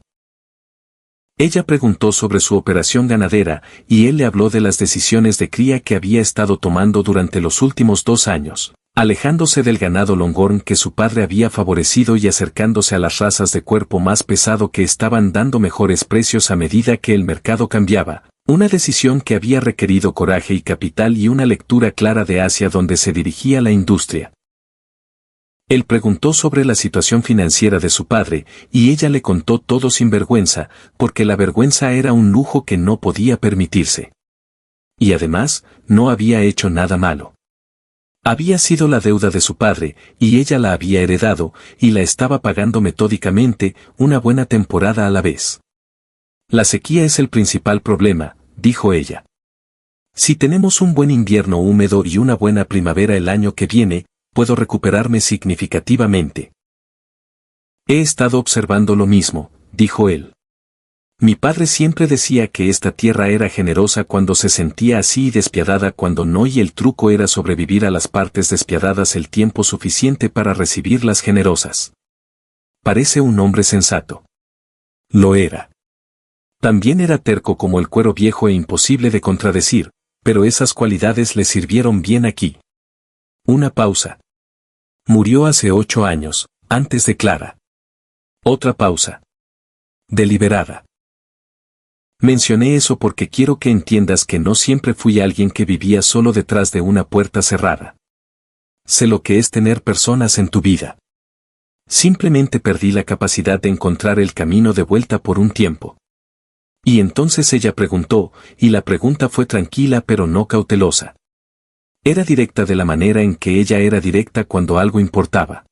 Ella preguntó sobre su operación ganadera, y él le habló de las decisiones de cría que había estado tomando durante los últimos 2 años, alejándose del ganado Longhorn que su padre había favorecido y acercándose a las razas de cuerpo más pesado que estaban dando mejores precios a medida que el mercado cambiaba, una decisión que había requerido coraje y capital y una lectura clara de hacia dónde se dirigía la industria. Él preguntó sobre la situación financiera de su padre, y ella le contó todo sin vergüenza, porque la vergüenza era un lujo que no podía permitirse. Y además, no había hecho nada malo. Había sido la deuda de su padre, y ella la había heredado, y la estaba pagando metódicamente, una buena temporada a la vez. La sequía es el principal problema, dijo ella. Si tenemos un buen invierno húmedo y una buena primavera el año que viene, puedo recuperarme significativamente. He estado observando lo mismo, dijo él. Mi padre siempre decía que esta tierra era generosa cuando se sentía así y despiadada cuando no, y el truco era sobrevivir a las partes despiadadas el tiempo suficiente para recibir las generosas. Parece un hombre sensato. Lo era. También era terco como el cuero viejo e imposible de contradecir, pero esas cualidades le sirvieron bien aquí. Una pausa. Murió hace 8 años, antes de Clara. Otra pausa. Deliberada. Mencioné eso porque quiero que entiendas que no siempre fui alguien que vivía solo detrás de una puerta cerrada. Sé lo que es tener personas en tu vida. Simplemente perdí la capacidad de encontrar el camino de vuelta por un tiempo. Y entonces ella preguntó, y la pregunta fue tranquila pero no cautelosa. Era directa de la manera en que ella era directa cuando algo importaba.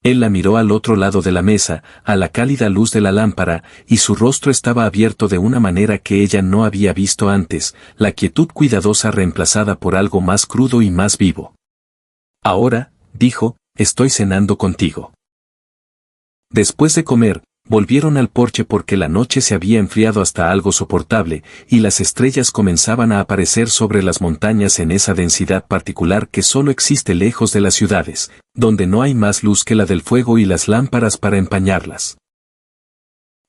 Él la miró al otro lado de la mesa, a la cálida luz de la lámpara, y su rostro estaba abierto de una manera que ella no había visto antes, la quietud cuidadosa reemplazada por algo más crudo y más vivo. Ahora, dijo, estoy cenando contigo. Después de comer, volvieron al porche porque la noche se había enfriado hasta algo soportable, y las estrellas comenzaban a aparecer sobre las montañas en esa densidad particular que solo existe lejos de las ciudades, donde no hay más luz que la del fuego y las lámparas para empañarlas.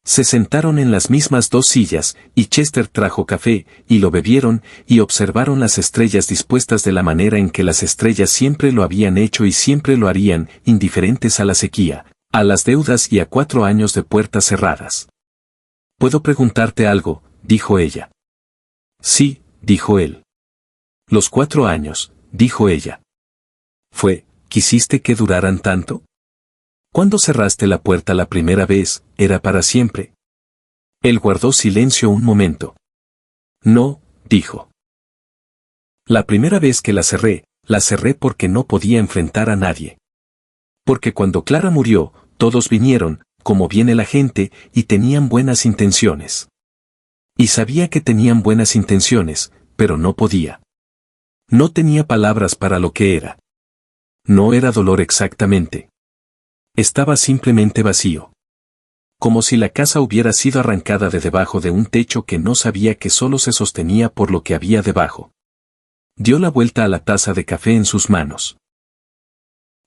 Se sentaron en las mismas 2 sillas, y Chester trajo café, y lo bebieron, y observaron las estrellas dispuestas de la manera en que las estrellas siempre lo habían hecho y siempre lo harían, indiferentes a la sequía, a las deudas y a 4 años de puertas cerradas. ¿Puedo preguntarte algo?, dijo ella. Sí, dijo él. Los 4 años, dijo ella. ¿Quisiste que duraran tanto? ¿Cuándo cerraste la puerta la primera vez, era para siempre? Él guardó silencio un momento. No, dijo. La primera vez que la cerré porque no podía enfrentar a nadie. Porque cuando Clara murió, todos vinieron, cómo viene la gente, y tenían buenas intenciones. Y sabía que tenían buenas intenciones, pero no podía. No tenía palabras para lo que era. No era dolor exactamente. Estaba simplemente vacío. Como si la casa hubiera sido arrancada de debajo de un techo que no sabía que solo se sostenía por lo que había debajo. Dio la vuelta a la taza de café en sus manos.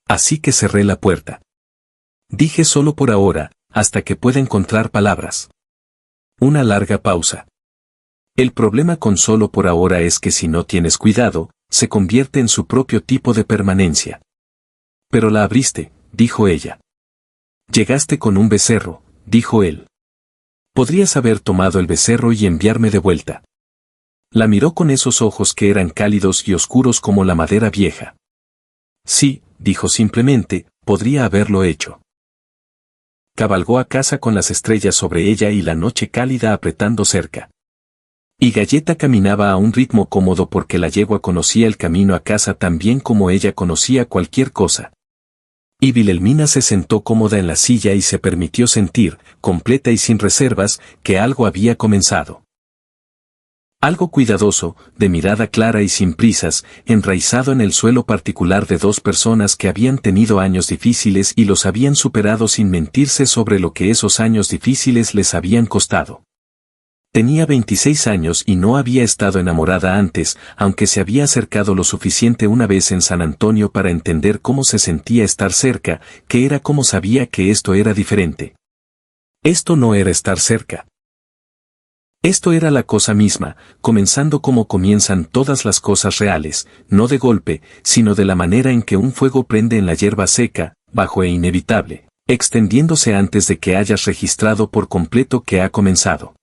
Así que cerré la puerta. Dije solo por ahora, hasta que pueda encontrar palabras. Una larga pausa. El problema con solo por ahora es que si no tienes cuidado, se convierte en su propio tipo de permanencia. Pero la abriste, dijo ella. Llegaste con un becerro, dijo él. Podrías haber tomado el becerro y enviarme de vuelta. La miró con esos ojos que eran cálidos y oscuros como la madera vieja. Sí, dijo simplemente, podría haberlo hecho. Cabalgó a casa con las estrellas sobre ella y la noche cálida apretando cerca. Y Galleta caminaba a un ritmo cómodo porque la yegua conocía el camino a casa tan bien como ella conocía cualquier cosa. Y Wilhelmina se sentó cómoda en la silla y se permitió sentir, completa y sin reservas, que algo había comenzado. Algo cuidadoso, de mirada clara y sin prisas, enraizado en el suelo particular de dos personas que habían tenido años difíciles y los habían superado sin mentirse sobre lo que esos años difíciles les habían costado. Tenía 26 años y no había estado enamorada antes, aunque se había acercado lo suficiente una vez en San Antonio para entender cómo se sentía estar cerca, que era como sabía que esto era diferente. Esto no era estar cerca. Esto era la cosa misma, comenzando como comienzan todas las cosas reales, no de golpe, sino de la manera en que un fuego prende en la hierba seca, bajo e inevitable, extendiéndose antes de que hayas registrado por completo que ha comenzado.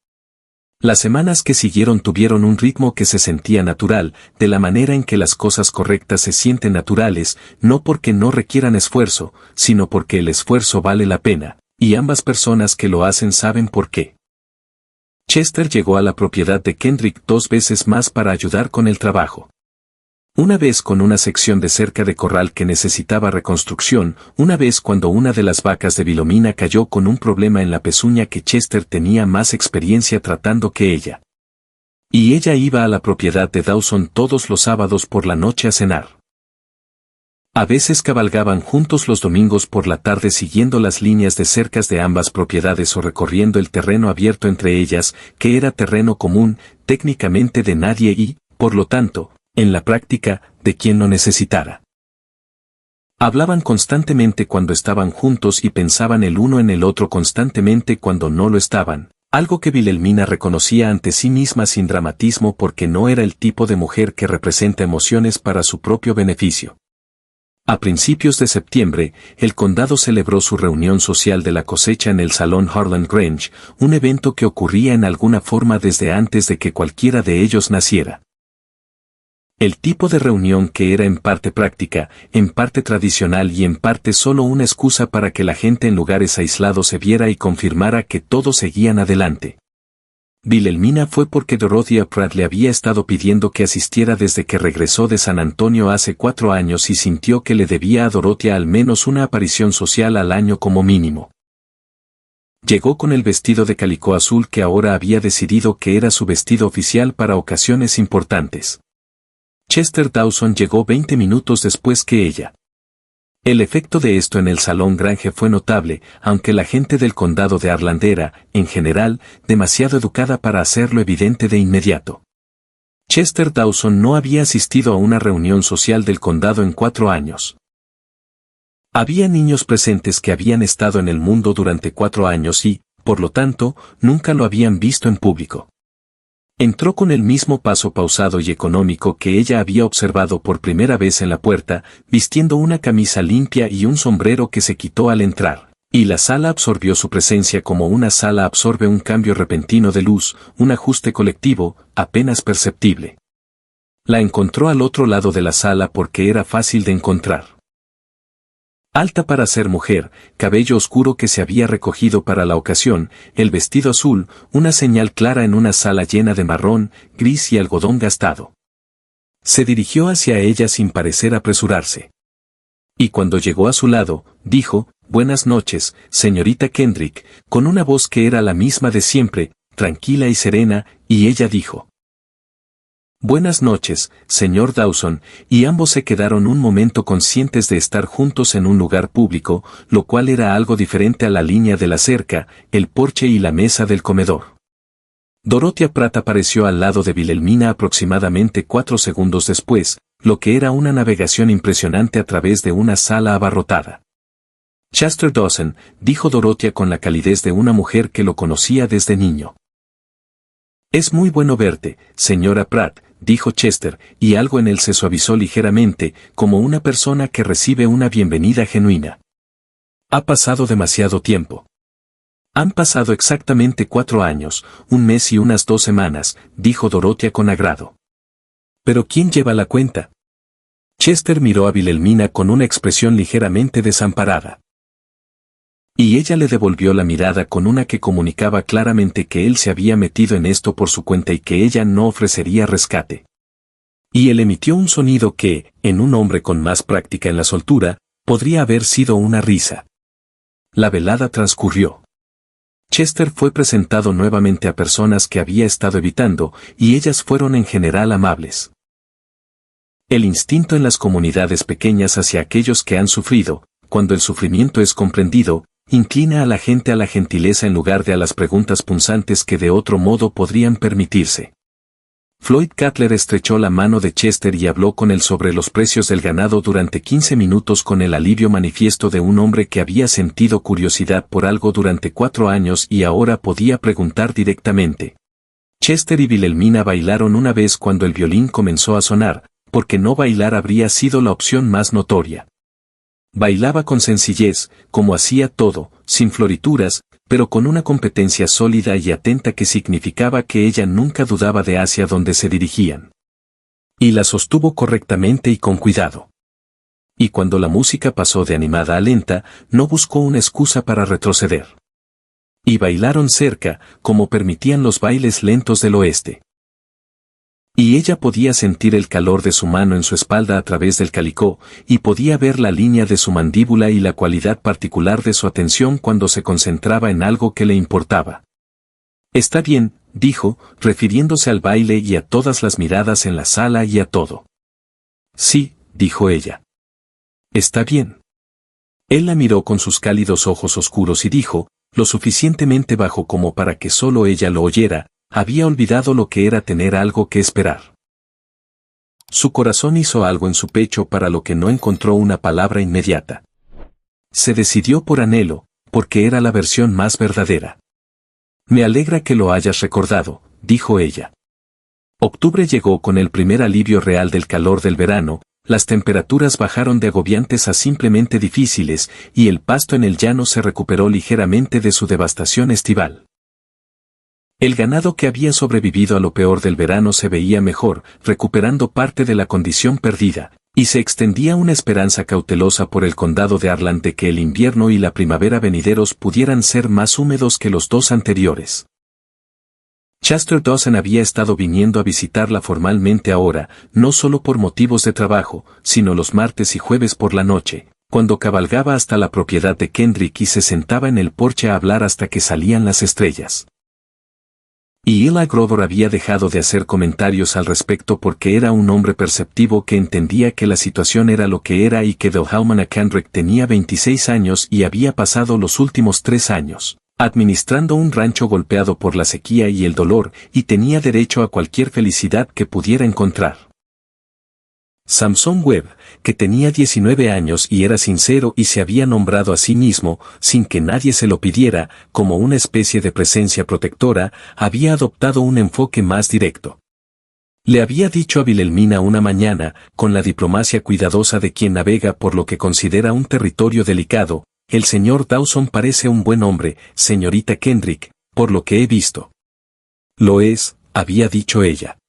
Las semanas que siguieron tuvieron un ritmo que se sentía natural, de la manera en que las cosas correctas se sienten naturales, no porque no requieran esfuerzo, sino porque el esfuerzo vale la pena, y ambas personas que lo hacen saben por qué. Chester llegó a la propiedad de Kendrick 2 veces más para ayudar con el trabajo. Una vez con una sección de cerca de corral que necesitaba reconstrucción, una vez cuando una de las vacas de Wilhelmina cayó con un problema en la pezuña que Chester tenía más experiencia tratando que ella. Y ella iba a la propiedad de Dawson todos los sábados por la noche a cenar. A veces cabalgaban juntos los domingos por la tarde siguiendo las líneas de cercas de ambas propiedades o recorriendo el terreno abierto entre ellas, que era terreno común, técnicamente de nadie y, por lo tanto, en la práctica, de quien lo necesitara. Hablaban constantemente cuando estaban juntos y pensaban el uno en el otro constantemente cuando no lo estaban, algo que Wilhelmina reconocía ante sí misma sin dramatismo porque no era el tipo de mujer que representa emociones para su propio beneficio. A principios de septiembre, el condado celebró su reunión social de la cosecha en el Salón Harlan Grange, un evento que ocurría en alguna forma desde antes de que cualquiera de ellos naciera. El tipo de reunión que era en parte práctica, en parte tradicional y en parte solo una excusa para que la gente en lugares aislados se viera y confirmara que todos seguían adelante. Wilhelmina fue porque Dorothea Pratt le había estado pidiendo que asistiera desde que regresó de San Antonio hace 4 años y sintió que le debía a Dorothea al menos una aparición social al año como mínimo. Llegó con el vestido de calicó azul que ahora había decidido que era su vestido oficial para ocasiones importantes. Chester Dawson llegó 20 minutos después que ella. El efecto de esto en el Salón Grange fue notable, aunque la gente del condado de Harlan era, en general, demasiado educada para hacerlo evidente de inmediato. Chester Dawson no había asistido a una reunión social del condado en 4 años. Había niños presentes que habían estado en el mundo durante 4 años y, por lo tanto, nunca lo habían visto en público. Entró con el mismo paso pausado y económico que ella había observado por primera vez en la puerta, vistiendo una camisa limpia y un sombrero que se quitó al entrar, y la sala absorbió su presencia como una sala absorbe un cambio repentino de luz, un ajuste colectivo, apenas perceptible. La encontró al otro lado de la sala porque era fácil de encontrar. Alta para ser mujer, cabello oscuro que se había recogido para la ocasión, el vestido azul, una señal clara en una sala llena de marrón, gris y algodón gastado. Se dirigió hacia ella sin parecer apresurarse. Y cuando llegó a su lado, dijo, «Buenas noches, señorita Kendrick», con una voz que era la misma de siempre, tranquila y serena, y ella dijo, «Buenas noches, señor Dawson», y ambos se quedaron un momento conscientes de estar juntos en un lugar público, lo cual era algo diferente a la línea de la cerca, el porche y la mesa del comedor. Dorothea Pratt apareció al lado de Wilhelmina aproximadamente 4 segundos después, lo que era una navegación impresionante a través de una sala abarrotada. «Chester Dawson», dijo Dorothea con la calidez de una mujer que lo conocía desde niño. «Es muy bueno verte, señora Pratt», dijo Chester, y algo en él se suavizó ligeramente, como una persona que recibe una bienvenida genuina. «Ha pasado demasiado tiempo». «Han pasado exactamente 4 años, 1 mes y unas 2 semanas», dijo Dorothea con agrado. «¿Pero quién lleva la cuenta?» Chester miró a Wilhelmina con una expresión ligeramente desamparada. Y ella le devolvió la mirada con una que comunicaba claramente que él se había metido en esto por su cuenta y que ella no ofrecería rescate. Y él emitió un sonido que, en un hombre con más práctica en la soltura, podría haber sido una risa. La velada transcurrió. Chester fue presentado nuevamente a personas que había estado evitando, y ellas fueron en general amables. El instinto en las comunidades pequeñas hacia aquellos que han sufrido, cuando el sufrimiento es comprendido, inclina a la gente a la gentileza en lugar de a las preguntas punzantes que de otro modo podrían permitirse. Floyd Cutler estrechó la mano de Chester y habló con él sobre los precios del ganado durante 15 minutos con el alivio manifiesto de un hombre que había sentido curiosidad por algo durante 4 años y ahora podía preguntar directamente. Chester y Wilhelmina bailaron una vez cuando el violín comenzó a sonar, porque no bailar habría sido la opción más notoria. Bailaba con sencillez, como hacía todo, sin florituras, pero con una competencia sólida y atenta que significaba que ella nunca dudaba de hacia dónde se dirigían. Y la sostuvo correctamente y con cuidado. Y cuando la música pasó de animada a lenta, no buscó una excusa para retroceder. Y bailaron cerca, como permitían los bailes lentos del oeste. Y ella podía sentir el calor de su mano en su espalda a través del calicó, y podía ver la línea de su mandíbula y la cualidad particular de su atención cuando se concentraba en algo que le importaba. «Está bien», dijo, refiriéndose al baile y a todas las miradas en la sala y a todo. «Sí», dijo ella. «Está bien». Él la miró con sus cálidos ojos oscuros y dijo, lo suficientemente bajo como para que solo ella lo oyera, había olvidado lo que era tener algo que esperar. Su corazón hizo algo en su pecho para lo que no encontró una palabra inmediata. Se decidió por anhelo, porque era la versión más verdadera. «Me alegra que lo hayas recordado», dijo ella. Octubre llegó con el primer alivio real del calor del verano, las temperaturas bajaron de agobiantes a simplemente difíciles, y el pasto en el llano se recuperó ligeramente de su devastación estival. El ganado que había sobrevivido a lo peor del verano se veía mejor, recuperando parte de la condición perdida, y se extendía una esperanza cautelosa por el condado de Harlan de que el invierno y la primavera venideros pudieran ser más húmedos que los 2 anteriores. Chester Dawson había estado viniendo a visitarla formalmente ahora, no solo por motivos de trabajo, sino los martes y jueves por la noche, cuando cabalgaba hasta la propiedad de Kendrick y se sentaba en el porche a hablar hasta que salían las estrellas. Y Eli Grover había dejado de hacer comentarios al respecto porque era un hombre perceptivo que entendía que la situación era lo que era y que Delhauman a Kendrick tenía 26 años y había pasado los últimos 3 años, administrando un rancho golpeado por la sequía y el dolor, y tenía derecho a cualquier felicidad que pudiera encontrar. Samson Webb, que tenía 19 años y era sincero y se había nombrado a sí mismo, sin que nadie se lo pidiera, como una especie de presencia protectora, había adoptado un enfoque más directo. Le había dicho a Wilhelmina una mañana, con la diplomacia cuidadosa de quien navega por lo que considera un territorio delicado, «El señor Dawson parece un buen hombre, señorita Kendrick, por lo que he visto». «Lo es», había dicho ella.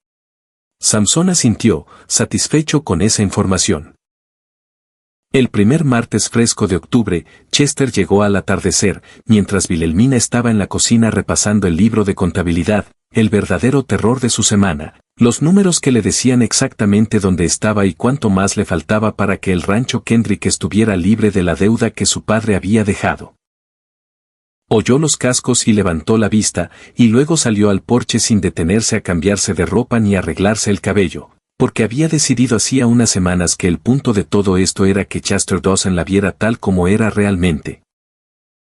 Samson asintió, satisfecho con esa información. El primer martes fresco de octubre, Chester llegó al atardecer, mientras Wilhelmina estaba en la cocina repasando el libro de contabilidad, el verdadero terror de su semana, Los números que le decían exactamente dónde estaba y cuánto más le faltaba para que el rancho Kendrick estuviera libre de la deuda que su padre había dejado. Oyó los cascos y levantó la vista, y luego salió al porche sin detenerse a cambiarse de ropa ni arreglarse el cabello, porque había decidido hacía unas semanas que el punto de todo esto era que Chester Dawson la viera tal como era realmente.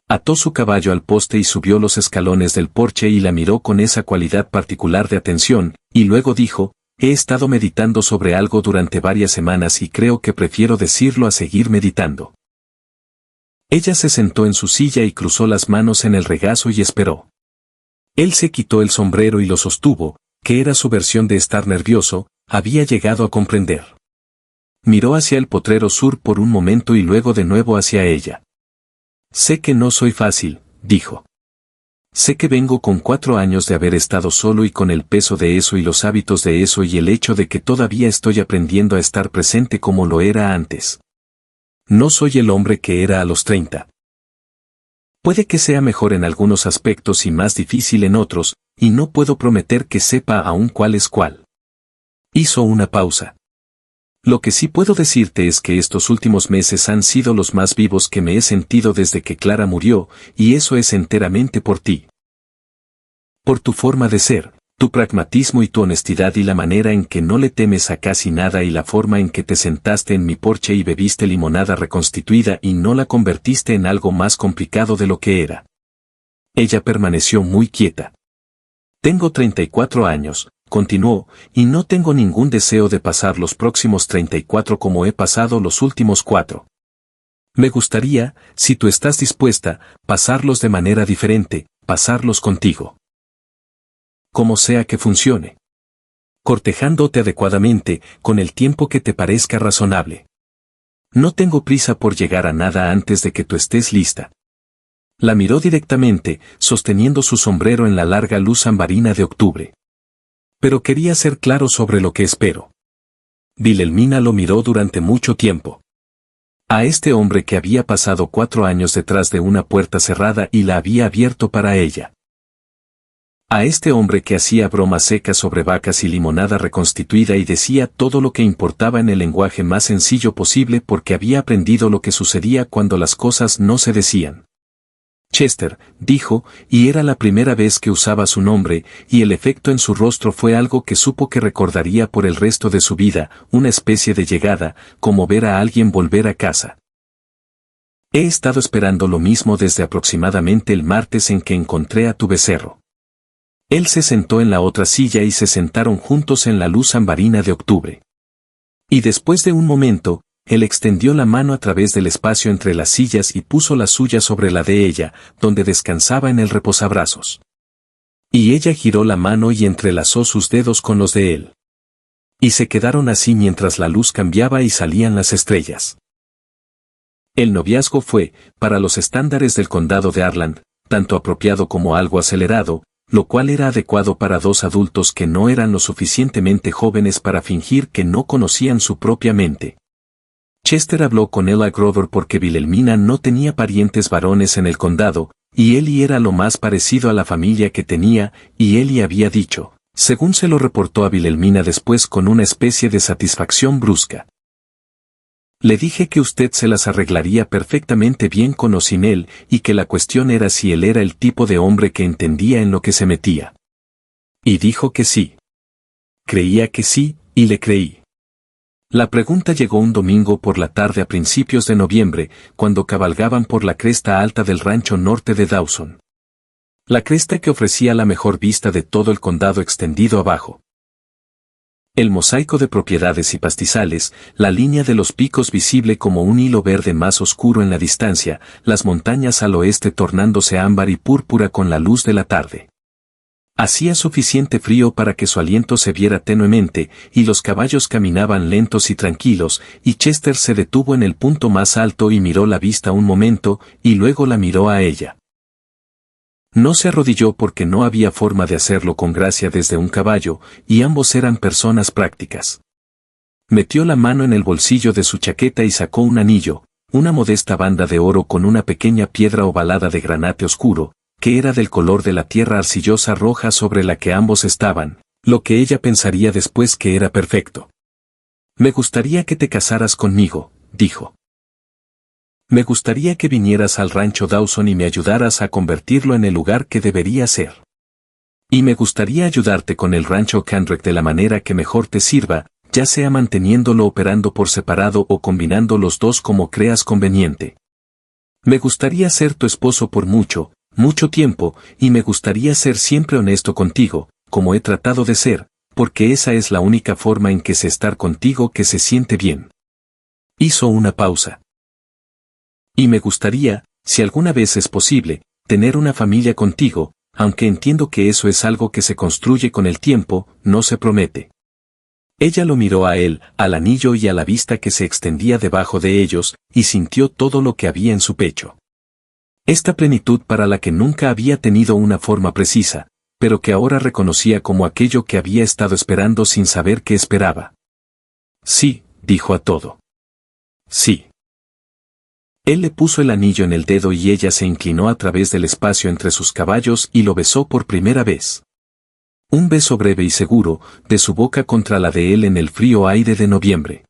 Ató su caballo al poste y subió los escalones del porche y la miró con esa cualidad particular de atención, y luego dijo, he estado meditando sobre algo durante varias semanas y creo que prefiero decirlo a seguir meditando. Ella se sentó en su silla y cruzó las manos en el regazo y esperó. Él se quitó el sombrero y lo sostuvo, que era su versión de estar nervioso, había llegado a comprender. Miró hacia el potrero sur por un momento y luego de nuevo hacia ella. Sé que no soy fácil, dijo. Sé que vengo con 4 años de haber estado solo y con el peso de eso y los hábitos de eso y el hecho de que todavía estoy aprendiendo a estar presente como lo era antes. No soy el hombre que era a los 30. Puede que sea mejor en algunos aspectos y más difícil en otros, y no puedo prometer que sepa aún cuál es cuál. Hizo una pausa. Lo que sí puedo decirte es que estos últimos meses han sido los más vivos que me he sentido desde que Clara murió, y eso es enteramente por ti. Por tu forma de ser, tu pragmatismo y tu honestidad y la manera en que no le temes a casi nada y la forma en que te sentaste en mi porche y bebiste limonada reconstituida y no la convertiste en algo más complicado de lo que era. Ella permaneció muy quieta. Tengo 34 años. Continuó, y no tengo ningún deseo de pasar los próximos 34 como he pasado los últimos 4. Me gustaría, si tú estás dispuesta, pasarlos de manera diferente, pasarlos contigo. Como sea que funcione. Cortejándote adecuadamente, con el tiempo que te parezca razonable. No tengo prisa por llegar a nada antes de que tú estés lista. La miró directamente, sosteniendo su sombrero en la larga luz ambarina de octubre. Pero quería ser claro sobre lo que espero. Wilhelmina lo miró durante mucho tiempo. A este hombre que había pasado 4 años detrás de una puerta cerrada y la había abierto para ella. A este hombre que hacía bromas secas sobre vacas y limonada reconstituida y decía todo lo que importaba en el lenguaje más sencillo posible porque había aprendido lo que sucedía cuando las cosas no se decían. Chester, dijo, y era la primera vez que usaba su nombre, y el efecto en su rostro fue algo que supo que recordaría por el resto de su vida, una especie de llegada, como ver a alguien volver a casa. He estado esperando lo mismo desde aproximadamente el martes en que encontré a tu becerro. Él se sentó en la otra silla y se sentaron juntos en la luz ambarina de octubre. Y después de un momento, él extendió la mano a través del espacio entre las sillas y puso la suya sobre la de ella, donde descansaba en el reposabrazos. Y ella giró la mano y entrelazó sus dedos con los de él. Y se quedaron así mientras la luz cambiaba y salían las estrellas. El noviazgo fue, para los estándares del condado de Arland, tanto apropiado como algo acelerado, lo cual era adecuado para 2 adultos que no eran lo suficientemente jóvenes para fingir que no conocían su propia mente. Chester habló con Ella Grover porque Wilhelmina no tenía parientes varones en el condado, y Ellie era lo más parecido a la familia que tenía, y Ellie había dicho, según se lo reportó a Wilhelmina después con una especie de satisfacción brusca. Le dije que usted se las arreglaría perfectamente bien con o sin él, y que la cuestión era si él era el tipo de hombre que entendía en lo que se metía. Y dijo que sí. Creía que sí, y le creí. La pregunta llegó un domingo por la tarde a principios de noviembre, cuando cabalgaban por la cresta alta del rancho norte de Dawson. La cresta que ofrecía la mejor vista de todo el condado extendido abajo. El mosaico de propiedades y pastizales, la línea de los picos visible como un hilo verde más oscuro en la distancia, las montañas al oeste tornándose ámbar y púrpura con la luz de la tarde. Hacía suficiente frío para que su aliento se viera tenuemente, y los caballos caminaban lentos y tranquilos, y Chester se detuvo en el punto más alto y miró la vista un momento, y luego la miró a ella. No se arrodilló porque no había forma de hacerlo con gracia desde un caballo, y ambos eran personas prácticas. Metió la mano en el bolsillo de su chaqueta y sacó un anillo, una modesta banda de oro con una pequeña piedra ovalada de granate oscuro, que era del color de la tierra arcillosa roja sobre la que ambos estaban, Lo que ella pensaría después que era perfecto. Me gustaría que te casaras conmigo, dijo. Me gustaría que vinieras al rancho Dawson y me ayudaras a convertirlo en el lugar que debería ser. Y me gustaría ayudarte con el rancho Kendrick de la manera que mejor te sirva, ya sea manteniéndolo operando por separado o combinando los dos como creas conveniente. Me gustaría ser tu esposo por mucho, mucho tiempo, y me gustaría ser siempre honesto contigo, como he tratado de ser, porque esa es la única forma en que sé estar contigo que se siente bien. Hizo una pausa. Y me gustaría, si alguna vez es posible, tener una familia contigo, aunque entiendo que eso es algo que se construye con el tiempo, no se promete. Ella lo miró a él, al anillo y a la vista que se extendía debajo de ellos, y sintió todo lo que había en su pecho. Esta plenitud para la que nunca había tenido una forma precisa, pero que ahora reconocía como aquello que había estado esperando sin saber qué esperaba. Sí, dijo a todo. Sí. Él le puso el anillo en el dedo y ella se inclinó a través del espacio entre sus caballos y lo besó por primera vez. Un beso breve y seguro, de su boca contra la de él en el frío aire de noviembre.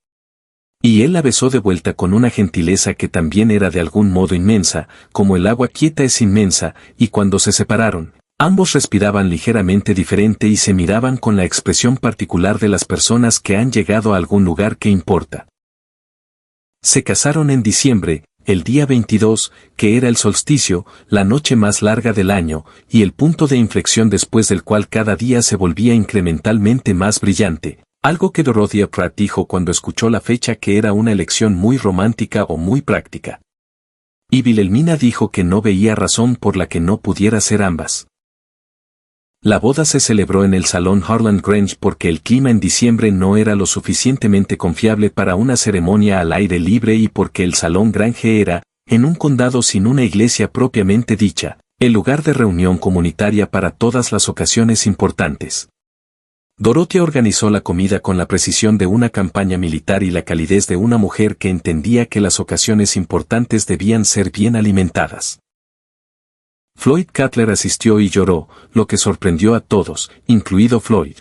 Y él la besó de vuelta con una gentileza que también era de algún modo inmensa, como el agua quieta es inmensa, y cuando se separaron, ambos respiraban ligeramente diferente y se miraban con la expresión particular de las personas que han llegado a algún lugar que importa. Se casaron en diciembre, el día 22, que era el solsticio, la noche más larga del año, y el punto de inflexión después del cual cada día se volvía incrementalmente más brillante, algo que Dorothea Pratt dijo cuando escuchó la fecha que era una elección muy romántica o muy práctica. Y Wilhelmina dijo que no veía razón por la que no pudiera ser ambas. La boda se celebró en el salón Harland Grange porque el clima en diciembre no era lo suficientemente confiable para una ceremonia al aire libre y porque el salón Grange era, en un condado sin una iglesia propiamente dicha, el lugar de reunión comunitaria para todas las ocasiones importantes. Dorothea organizó la comida con la precisión de una campaña militar y la calidez de una mujer que entendía que las ocasiones importantes debían ser bien alimentadas. Floyd Cutler asistió y lloró, lo que sorprendió a todos, incluido Floyd.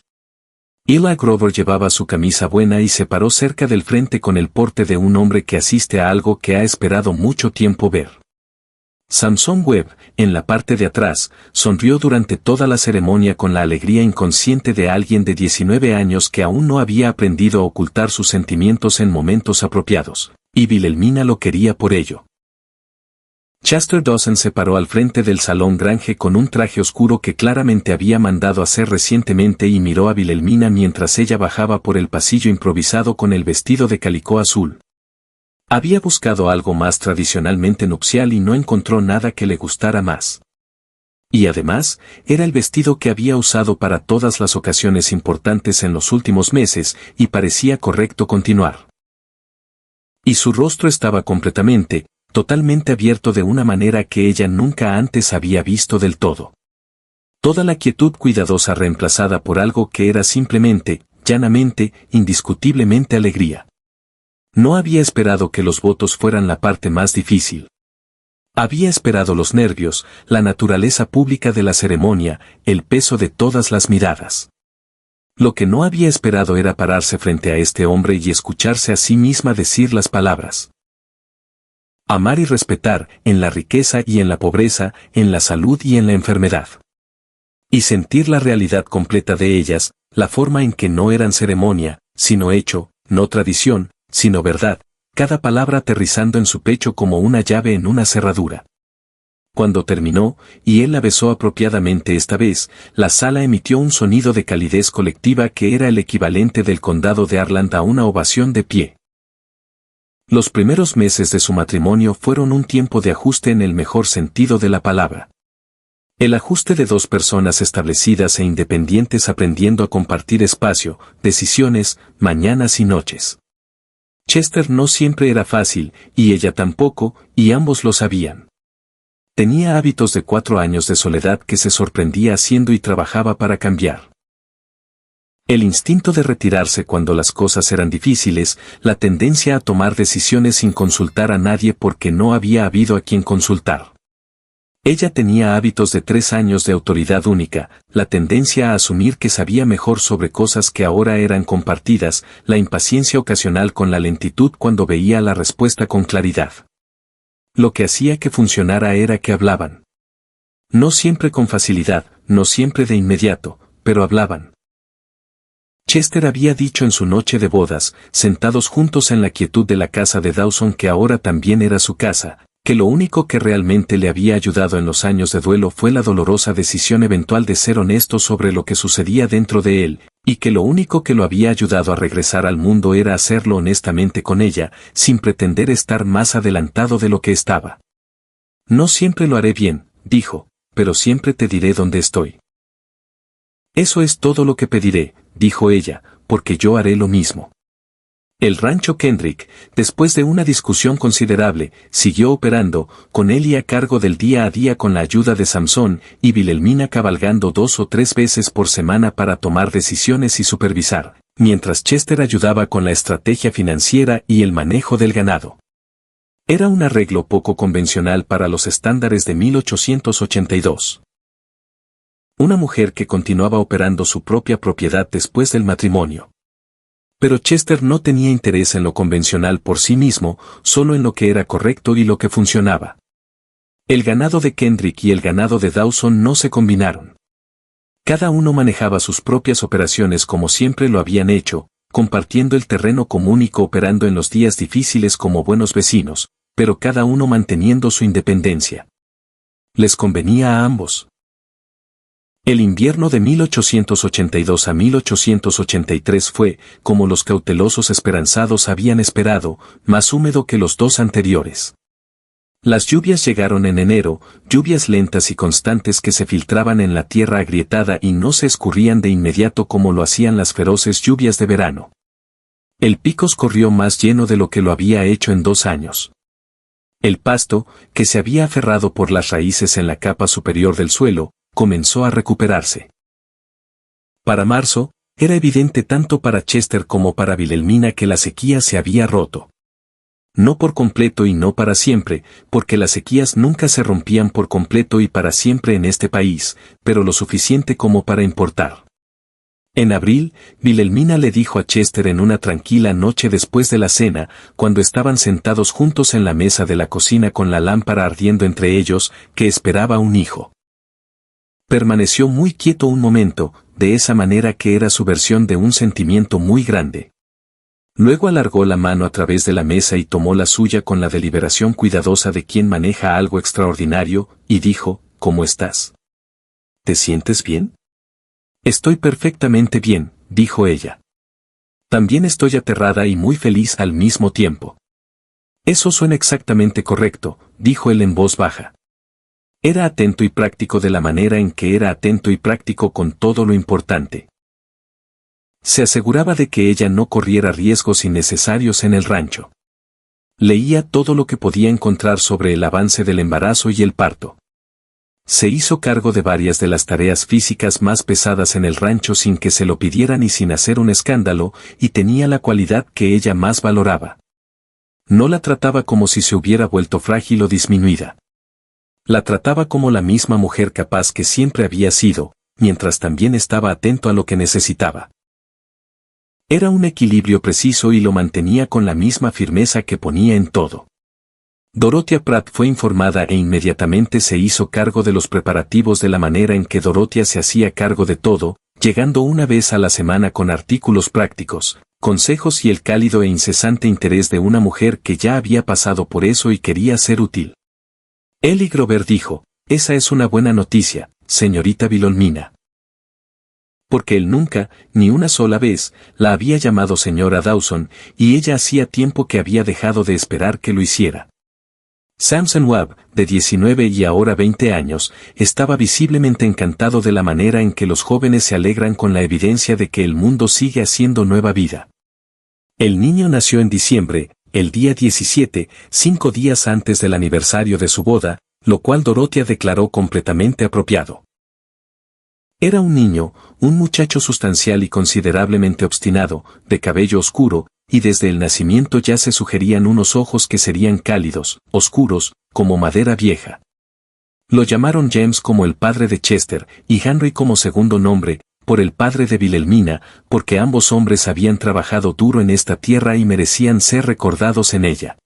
Eli Grover llevaba su camisa buena y se paró cerca del frente con el porte de un hombre que asiste a algo que ha esperado mucho tiempo ver. Samson Webb, en la parte de atrás, sonrió durante toda la ceremonia con la alegría inconsciente de alguien de 19 años que aún no había aprendido a ocultar sus sentimientos en momentos apropiados, y Wilhelmina lo quería por ello. Chester Dawson se paró al frente del salón Grange con un traje oscuro que claramente había mandado hacer recientemente y miró a Wilhelmina mientras ella bajaba por el pasillo improvisado con el vestido de calicó azul. Había buscado algo más tradicionalmente nupcial y no encontró nada que le gustara más. Y además, era el vestido que había usado para todas las ocasiones importantes en los últimos meses, y parecía correcto continuar. Y su rostro estaba totalmente abierto de una manera que ella nunca antes había visto del todo. Toda la quietud cuidadosa reemplazada por algo que era simplemente, llanamente, indiscutiblemente alegría. No había esperado que los votos fueran la parte más difícil. Había esperado los nervios, la naturaleza pública de la ceremonia, el peso de todas las miradas. Lo que no había esperado era pararse frente a este hombre y escucharse a sí misma decir las palabras. Amar y respetar, en la riqueza y en la pobreza, en la salud y en la enfermedad. Y sentir la realidad completa de ellas, la forma en que no eran ceremonia, sino hecho, no tradición, sino verdad, cada palabra aterrizando en su pecho como una llave en una cerradura. Cuando terminó, y él la besó apropiadamente esta vez, la sala emitió un sonido de calidez colectiva que era el equivalente del condado de Harland a una ovación de pie. Los primeros meses de su matrimonio fueron un tiempo de ajuste en el mejor sentido de la palabra. El ajuste de dos personas establecidas e independientes aprendiendo a compartir espacio, decisiones, mañanas y noches. Chester no siempre era fácil, y ella tampoco, y ambos lo sabían. Tenía hábitos de 4 años de soledad que se sorprendía haciendo y trabajaba para cambiar. El instinto de retirarse cuando las cosas eran difíciles, la tendencia a tomar decisiones sin consultar a nadie porque no había habido a quien consultar. Ella tenía hábitos de 3 años de autoridad única, la tendencia a asumir que sabía mejor sobre cosas que ahora eran compartidas, la impaciencia ocasional con la lentitud cuando veía la respuesta con claridad. Lo que hacía que funcionara era que hablaban. No siempre con facilidad, no siempre de inmediato, pero hablaban. Chester había dicho en su noche de bodas, sentados juntos en la quietud de la casa de Dawson que ahora también era su casa, que lo único que realmente le había ayudado en los años de duelo fue la dolorosa decisión eventual de ser honesto sobre lo que sucedía dentro de él, y que lo único que lo había ayudado a regresar al mundo era hacerlo honestamente con ella, sin pretender estar más adelantado de lo que estaba. No siempre lo haré bien, dijo, pero siempre te diré dónde estoy. Eso es todo lo que pediré, dijo ella, porque yo haré lo mismo. El rancho Kendrick, después de una discusión considerable, siguió operando, con Ellie a cargo del día a día con la ayuda de Samson y Wilhelmina cabalgando 2 o 3 veces por semana para tomar decisiones y supervisar, mientras Chester ayudaba con la estrategia financiera y el manejo del ganado. Era un arreglo poco convencional para los estándares de 1882. Una mujer que continuaba operando su propia propiedad después del matrimonio. Pero Chester no tenía interés en lo convencional por sí mismo, solo en lo que era correcto y lo que funcionaba. El ganado de Kendrick y el ganado de Dawson no se combinaron. Cada uno manejaba sus propias operaciones como siempre lo habían hecho, compartiendo el terreno común y cooperando en los días difíciles como buenos vecinos, pero cada uno manteniendo su independencia. Les convenía a ambos. El invierno de 1882 a 1883 fue, como los cautelosos esperanzados habían esperado, más húmedo que los 2 anteriores. Las lluvias llegaron en enero, lluvias lentas y constantes que se filtraban en la tierra agrietada y no se escurrían de inmediato como lo hacían las feroces lluvias de verano. El Picos corrió más lleno de lo que lo había hecho en 2 años. El pasto, que se había aferrado por las raíces en la capa superior del suelo, comenzó a recuperarse. Para marzo, era evidente tanto para Chester como para Wilhelmina que la sequía se había roto. No por completo y no para siempre, porque las sequías nunca se rompían por completo y para siempre en este país, pero lo suficiente como para importar. En abril, Wilhelmina le dijo a Chester en una tranquila noche después de la cena, cuando estaban sentados juntos en la mesa de la cocina con la lámpara ardiendo entre ellos, que esperaba un hijo. Permaneció muy quieto un momento, de esa manera que era su versión de un sentimiento muy grande. Luego alargó la mano a través de la mesa y tomó la suya con la deliberación cuidadosa de quien maneja algo extraordinario, y dijo, ¿cómo estás? ¿Te sientes bien? Estoy perfectamente bien, dijo ella. También estoy aterrada y muy feliz al mismo tiempo. Eso suena exactamente correcto, dijo él en voz baja. Era atento y práctico de la manera en que era atento y práctico con todo lo importante. Se aseguraba de que ella no corriera riesgos innecesarios en el rancho. Leía todo lo que podía encontrar sobre el avance del embarazo y el parto. Se hizo cargo de varias de las tareas físicas más pesadas en el rancho sin que se lo pidieran y sin hacer un escándalo, y tenía la cualidad que ella más valoraba. No la trataba como si se hubiera vuelto frágil o disminuida. La trataba como la misma mujer capaz que siempre había sido, mientras también estaba atento a lo que necesitaba. Era un equilibrio preciso y lo mantenía con la misma firmeza que ponía en todo. Dorothea Pratt fue informada e inmediatamente se hizo cargo de los preparativos de la manera en que Dorothea se hacía cargo de todo, llegando una vez a la semana con artículos prácticos, consejos y el cálido e incesante interés de una mujer que ya había pasado por eso y quería ser útil. Ellie Grover dijo, esa es una buena noticia, señorita Wilhelmina. Porque él nunca, ni una sola vez, la había llamado señora Dawson, y ella hacía tiempo que había dejado de esperar que lo hiciera. Samson Webb, de 19 y ahora 20 años, estaba visiblemente encantado de la manera en que los jóvenes se alegran con la evidencia de que el mundo sigue haciendo nueva vida. El niño nació en diciembre, el día 17, 5 días antes del aniversario de su boda, lo cual Dorothea declaró completamente apropiado. Era un niño, un muchacho sustancial y considerablemente obstinado, de cabello oscuro, y desde el nacimiento ya se sugerían unos ojos que serían cálidos, oscuros, como madera vieja. Lo llamaron James como el padre de Chester, y Henry como segundo nombre, por el padre de Wilhelmina, porque ambos hombres habían trabajado duro en esta tierra y merecían ser recordados en ella.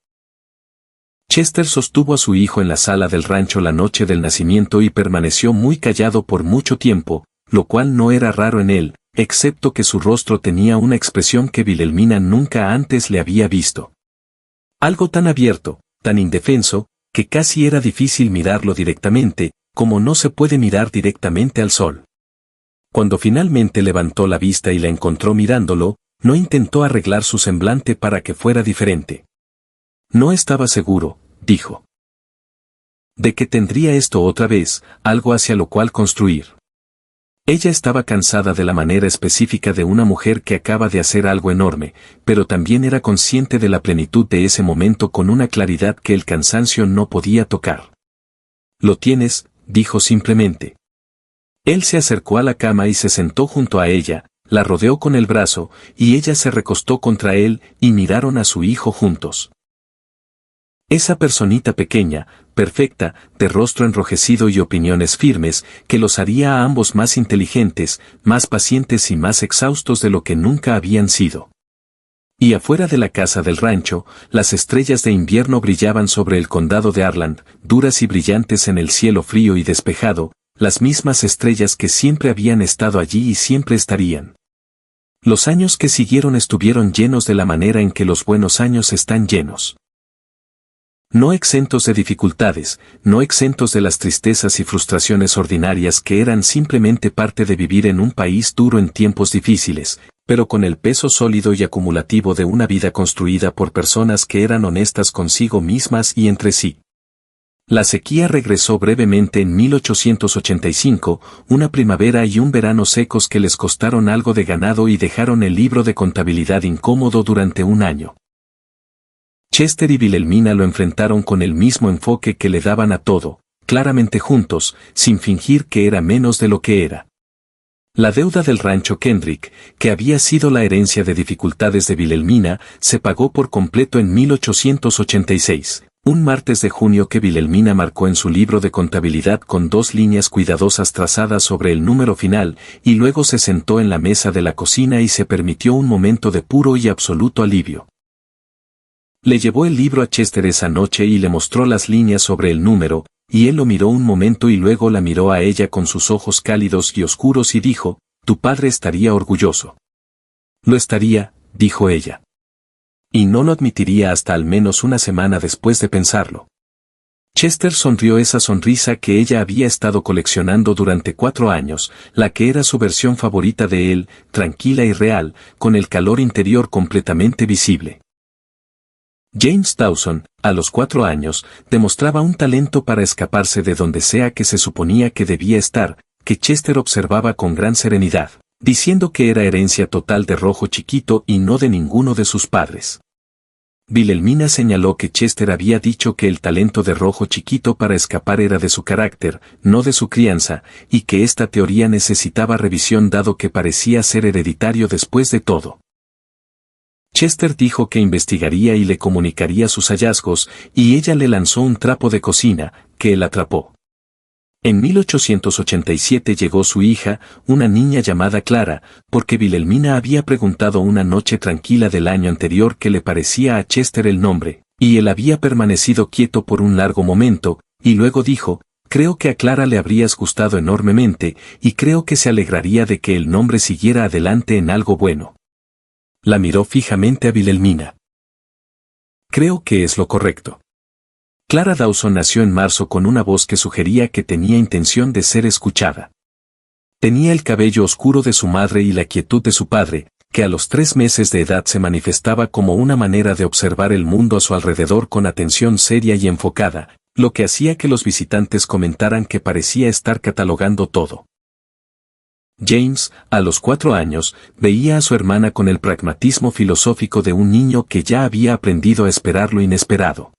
Chester sostuvo a su hijo en la sala del rancho la noche del nacimiento y permaneció muy callado por mucho tiempo, lo cual no era raro en él, excepto que su rostro tenía una expresión que Wilhelmina nunca antes le había visto. Algo tan abierto, tan indefenso, que casi era difícil mirarlo directamente, como no se puede mirar directamente al sol. Cuando finalmente levantó la vista y la encontró mirándolo, no intentó arreglar su semblante para que fuera diferente. No estaba seguro, dijo, de que tendría esto otra vez, algo hacia lo cual construir. Ella estaba cansada de la manera específica de una mujer que acaba de hacer algo enorme, pero también era consciente de la plenitud de ese momento con una claridad que el cansancio no podía tocar. «Lo tienes», dijo simplemente. Él se acercó a la cama y se sentó junto a ella, la rodeó con el brazo, y ella se recostó contra él, y miraron a su hijo juntos. Esa personita pequeña, perfecta, de rostro enrojecido y opiniones firmes, que los haría a ambos más inteligentes, más pacientes y más exhaustos de lo que nunca habían sido. Y afuera de la casa del rancho, las estrellas de invierno brillaban sobre el condado de Arland, duras y brillantes en el cielo frío y despejado, las mismas estrellas que siempre habían estado allí y siempre estarían. Los años que siguieron estuvieron llenos de la manera en que los buenos años están llenos. No exentos de dificultades, no exentos de las tristezas y frustraciones ordinarias que eran simplemente parte de vivir en un país duro en tiempos difíciles, pero con el peso sólido y acumulativo de una vida construida por personas que eran honestas consigo mismas y entre sí. La sequía regresó brevemente en 1885, una primavera y un verano secos que les costaron algo de ganado y dejaron el libro de contabilidad incómodo durante un año. Chester y Wilhelmina lo enfrentaron con el mismo enfoque que le daban a todo, claramente juntos, sin fingir que era menos de lo que era. La deuda del rancho Kendrick, que había sido la herencia de dificultades de Wilhelmina, se pagó por completo en 1886, un martes de junio que Wilhelmina marcó en su libro de contabilidad con 2 líneas cuidadosas trazadas sobre el número final, y luego se sentó en la mesa de la cocina y se permitió un momento de puro y absoluto alivio. Le llevó el libro a Chester esa noche y le mostró las líneas sobre el número, y él lo miró un momento y luego la miró a ella con sus ojos cálidos y oscuros y dijo, «Tu padre estaría orgulloso». «Lo estaría», dijo ella. «Y no lo admitiría hasta al menos una semana después de pensarlo». Chester sonrió esa sonrisa que ella había estado coleccionando durante 4 años, la que era su versión favorita de él, tranquila y real, con el calor interior completamente visible. James Dawson, a los 4 años, demostraba un talento para escaparse de donde sea que se suponía que debía estar, que Chester observaba con gran serenidad, diciendo que era herencia total de Rojo Chiquito y no de ninguno de sus padres. Wilhelmina señaló que Chester había dicho que el talento de Rojo Chiquito para escapar era de su carácter, no de su crianza, y que esta teoría necesitaba revisión dado que parecía ser hereditario después de todo. Chester dijo que investigaría y le comunicaría sus hallazgos, y ella le lanzó un trapo de cocina, que él atrapó. En 1887 llegó su hija, una niña llamada Clara, porque Wilhelmina había preguntado una noche tranquila del año anterior qué le parecía a Chester el nombre, y él había permanecido quieto por un largo momento, y luego dijo, «Creo que a Clara le habrías gustado enormemente, y creo que se alegraría de que el nombre siguiera adelante en algo bueno». La miró fijamente a Wilhelmina. «Creo que es lo correcto». Clara Dawson nació en marzo con una voz que sugería que tenía intención de ser escuchada. Tenía el cabello oscuro de su madre y la quietud de su padre, que a los 3 meses de edad se manifestaba como una manera de observar el mundo a su alrededor con atención seria y enfocada, lo que hacía que los visitantes comentaran que parecía estar catalogando todo. James, a los 4 años, veía a su hermana con el pragmatismo filosófico de un niño que ya había aprendido a esperar lo inesperado.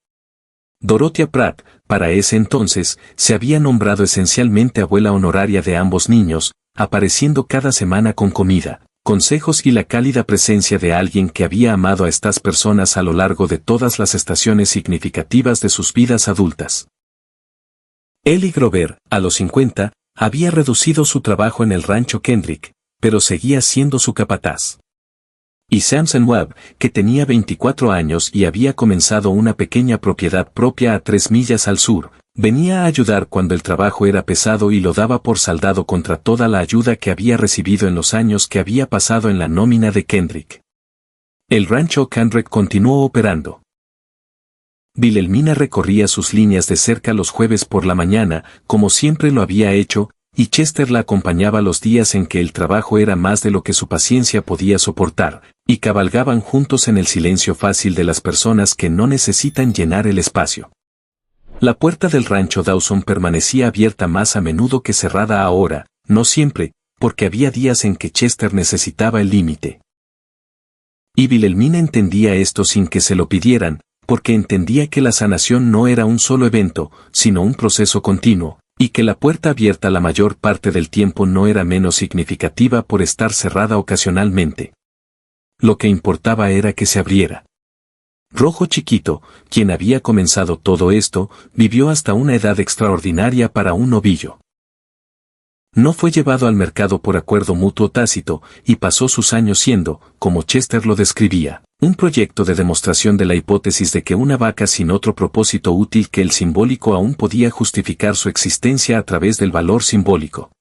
Dorothea Pratt, para ese entonces, se había nombrado esencialmente abuela honoraria de ambos niños, apareciendo cada semana con comida, consejos y la cálida presencia de alguien que había amado a estas personas a lo largo de todas las estaciones significativas de sus vidas adultas. Eli Grover, a los 50, había reducido su trabajo en el rancho Kendrick, pero seguía siendo su capataz. Y Samson Webb, que tenía 24 años y había comenzado una pequeña propiedad propia a 3 millas al sur, venía a ayudar cuando el trabajo era pesado y lo daba por saldado contra toda la ayuda que había recibido en los años que había pasado en la nómina de Kendrick. El rancho Kendrick continuó operando. Wilhelmina recorría sus líneas de cerca los jueves por la mañana, como siempre lo había hecho, y Chester la acompañaba los días en que el trabajo era más de lo que su paciencia podía soportar, y cabalgaban juntos en el silencio fácil de las personas que no necesitan llenar el espacio. La puerta del rancho Dawson permanecía abierta más a menudo que cerrada ahora, no siempre, porque había días en que Chester necesitaba el límite. Y Wilhelmina entendía esto sin que se lo pidieran, porque entendía que la sanación no era un solo evento, sino un proceso continuo, y que la puerta abierta la mayor parte del tiempo no era menos significativa por estar cerrada ocasionalmente. Lo que importaba era que se abriera. Rojo Chiquito, quien había comenzado todo esto, vivió hasta una edad extraordinaria para un novillo. No fue llevado al mercado por acuerdo mutuo tácito, y pasó sus años siendo, como Chester lo describía, un proyecto de demostración de la hipótesis de que una vaca sin otro propósito útil que el simbólico aún podía justificar su existencia a través del valor simbólico.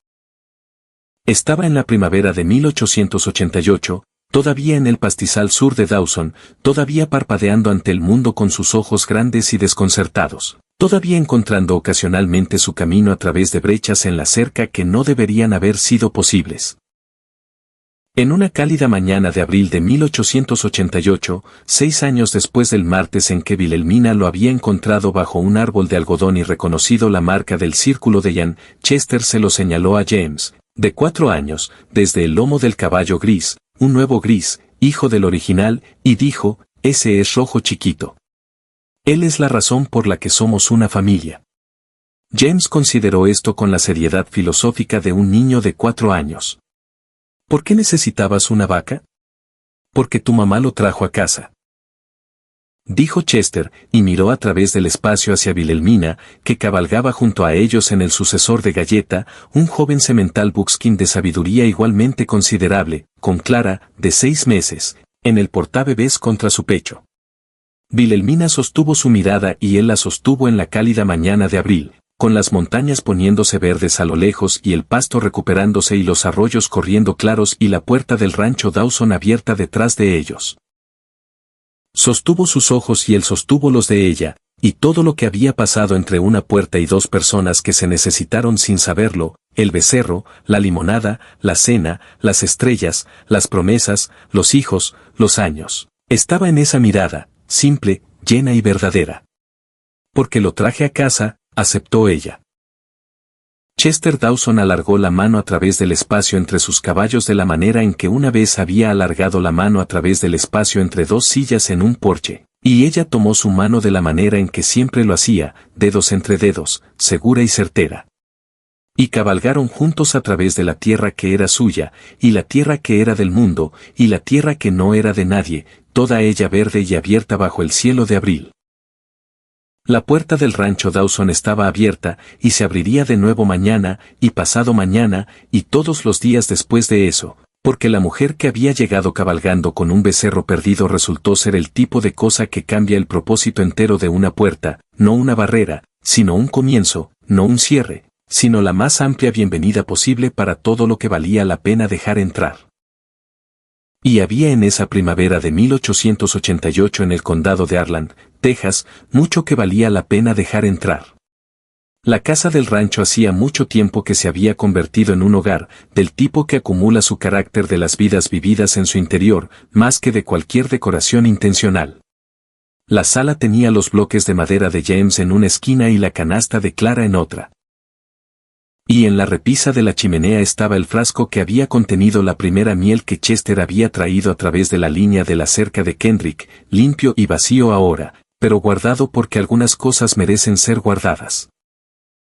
Estaba en la primavera de 1888, todavía en el pastizal sur de Dawson, todavía parpadeando ante el mundo con sus ojos grandes y desconcertados, todavía encontrando ocasionalmente su camino a través de brechas en la cerca que no deberían haber sido posibles. En una cálida mañana de abril de 1888, 6 años después del martes en que Wilhelmina lo había encontrado bajo un árbol de algodón y reconocido la marca del círculo de Jan, Chester se lo señaló a James, de 4 años, desde el lomo del caballo gris, un nuevo gris, hijo del original, y dijo, ese es Rojo Chiquito. Él es la razón por la que somos una familia. James consideró esto con la seriedad filosófica de un niño de 4 años. ¿Por qué necesitabas una vaca? Porque tu mamá lo trajo a casa. Dijo Chester, y miró a través del espacio hacia Wilhelmina, que cabalgaba junto a ellos en el sucesor de Galleta, un joven semental buckskin de sabiduría igualmente considerable, con Clara, de 6 meses, en el portabebés contra su pecho. Wilhelmina sostuvo su mirada y él la sostuvo en la cálida mañana de abril, con las montañas poniéndose verdes a lo lejos y el pasto recuperándose y los arroyos corriendo claros y la puerta del rancho Dawson abierta detrás de ellos. Sostuvo sus ojos y él sostuvo los de ella, y todo lo que había pasado entre una puerta y 2 personas que se necesitaron sin saberlo, el becerro, la limonada, la cena, las estrellas, las promesas, los hijos, los años, estaba en esa mirada, simple, llena y verdadera. Porque lo traje a casa, aceptó ella. Chester Dawson alargó la mano a través del espacio entre sus caballos de la manera en que una vez había alargado la mano a través del espacio entre 2 sillas en un porche, y ella tomó su mano de la manera en que siempre lo hacía, dedos entre dedos, segura y certera. Y cabalgaron juntos a través de la tierra que era suya, y la tierra que era del mundo, y la tierra que no era de nadie, toda ella verde y abierta bajo el cielo de abril. La puerta del rancho Dawson estaba abierta, y se abriría de nuevo mañana, y pasado mañana, y todos los días después de eso, porque la mujer que había llegado cabalgando con un becerro perdido resultó ser el tipo de cosa que cambia el propósito entero de una puerta, no una barrera, sino un comienzo, no un cierre, sino la más amplia bienvenida posible para todo lo que valía la pena dejar entrar. Y había en esa primavera de 1888 en el condado de Harlan, Texas, mucho que valía la pena dejar entrar. La casa del rancho hacía mucho tiempo que se había convertido en un hogar, del tipo que acumula su carácter de las vidas vividas en su interior, más que de cualquier decoración intencional. La sala tenía los bloques de madera de James en una esquina y la canasta de Clara en otra. Y en la repisa de la chimenea estaba el frasco que había contenido la primera miel que Chester había traído a través de la línea de la cerca de Kendrick, limpio y vacío ahora, pero guardado porque algunas cosas merecen ser guardadas.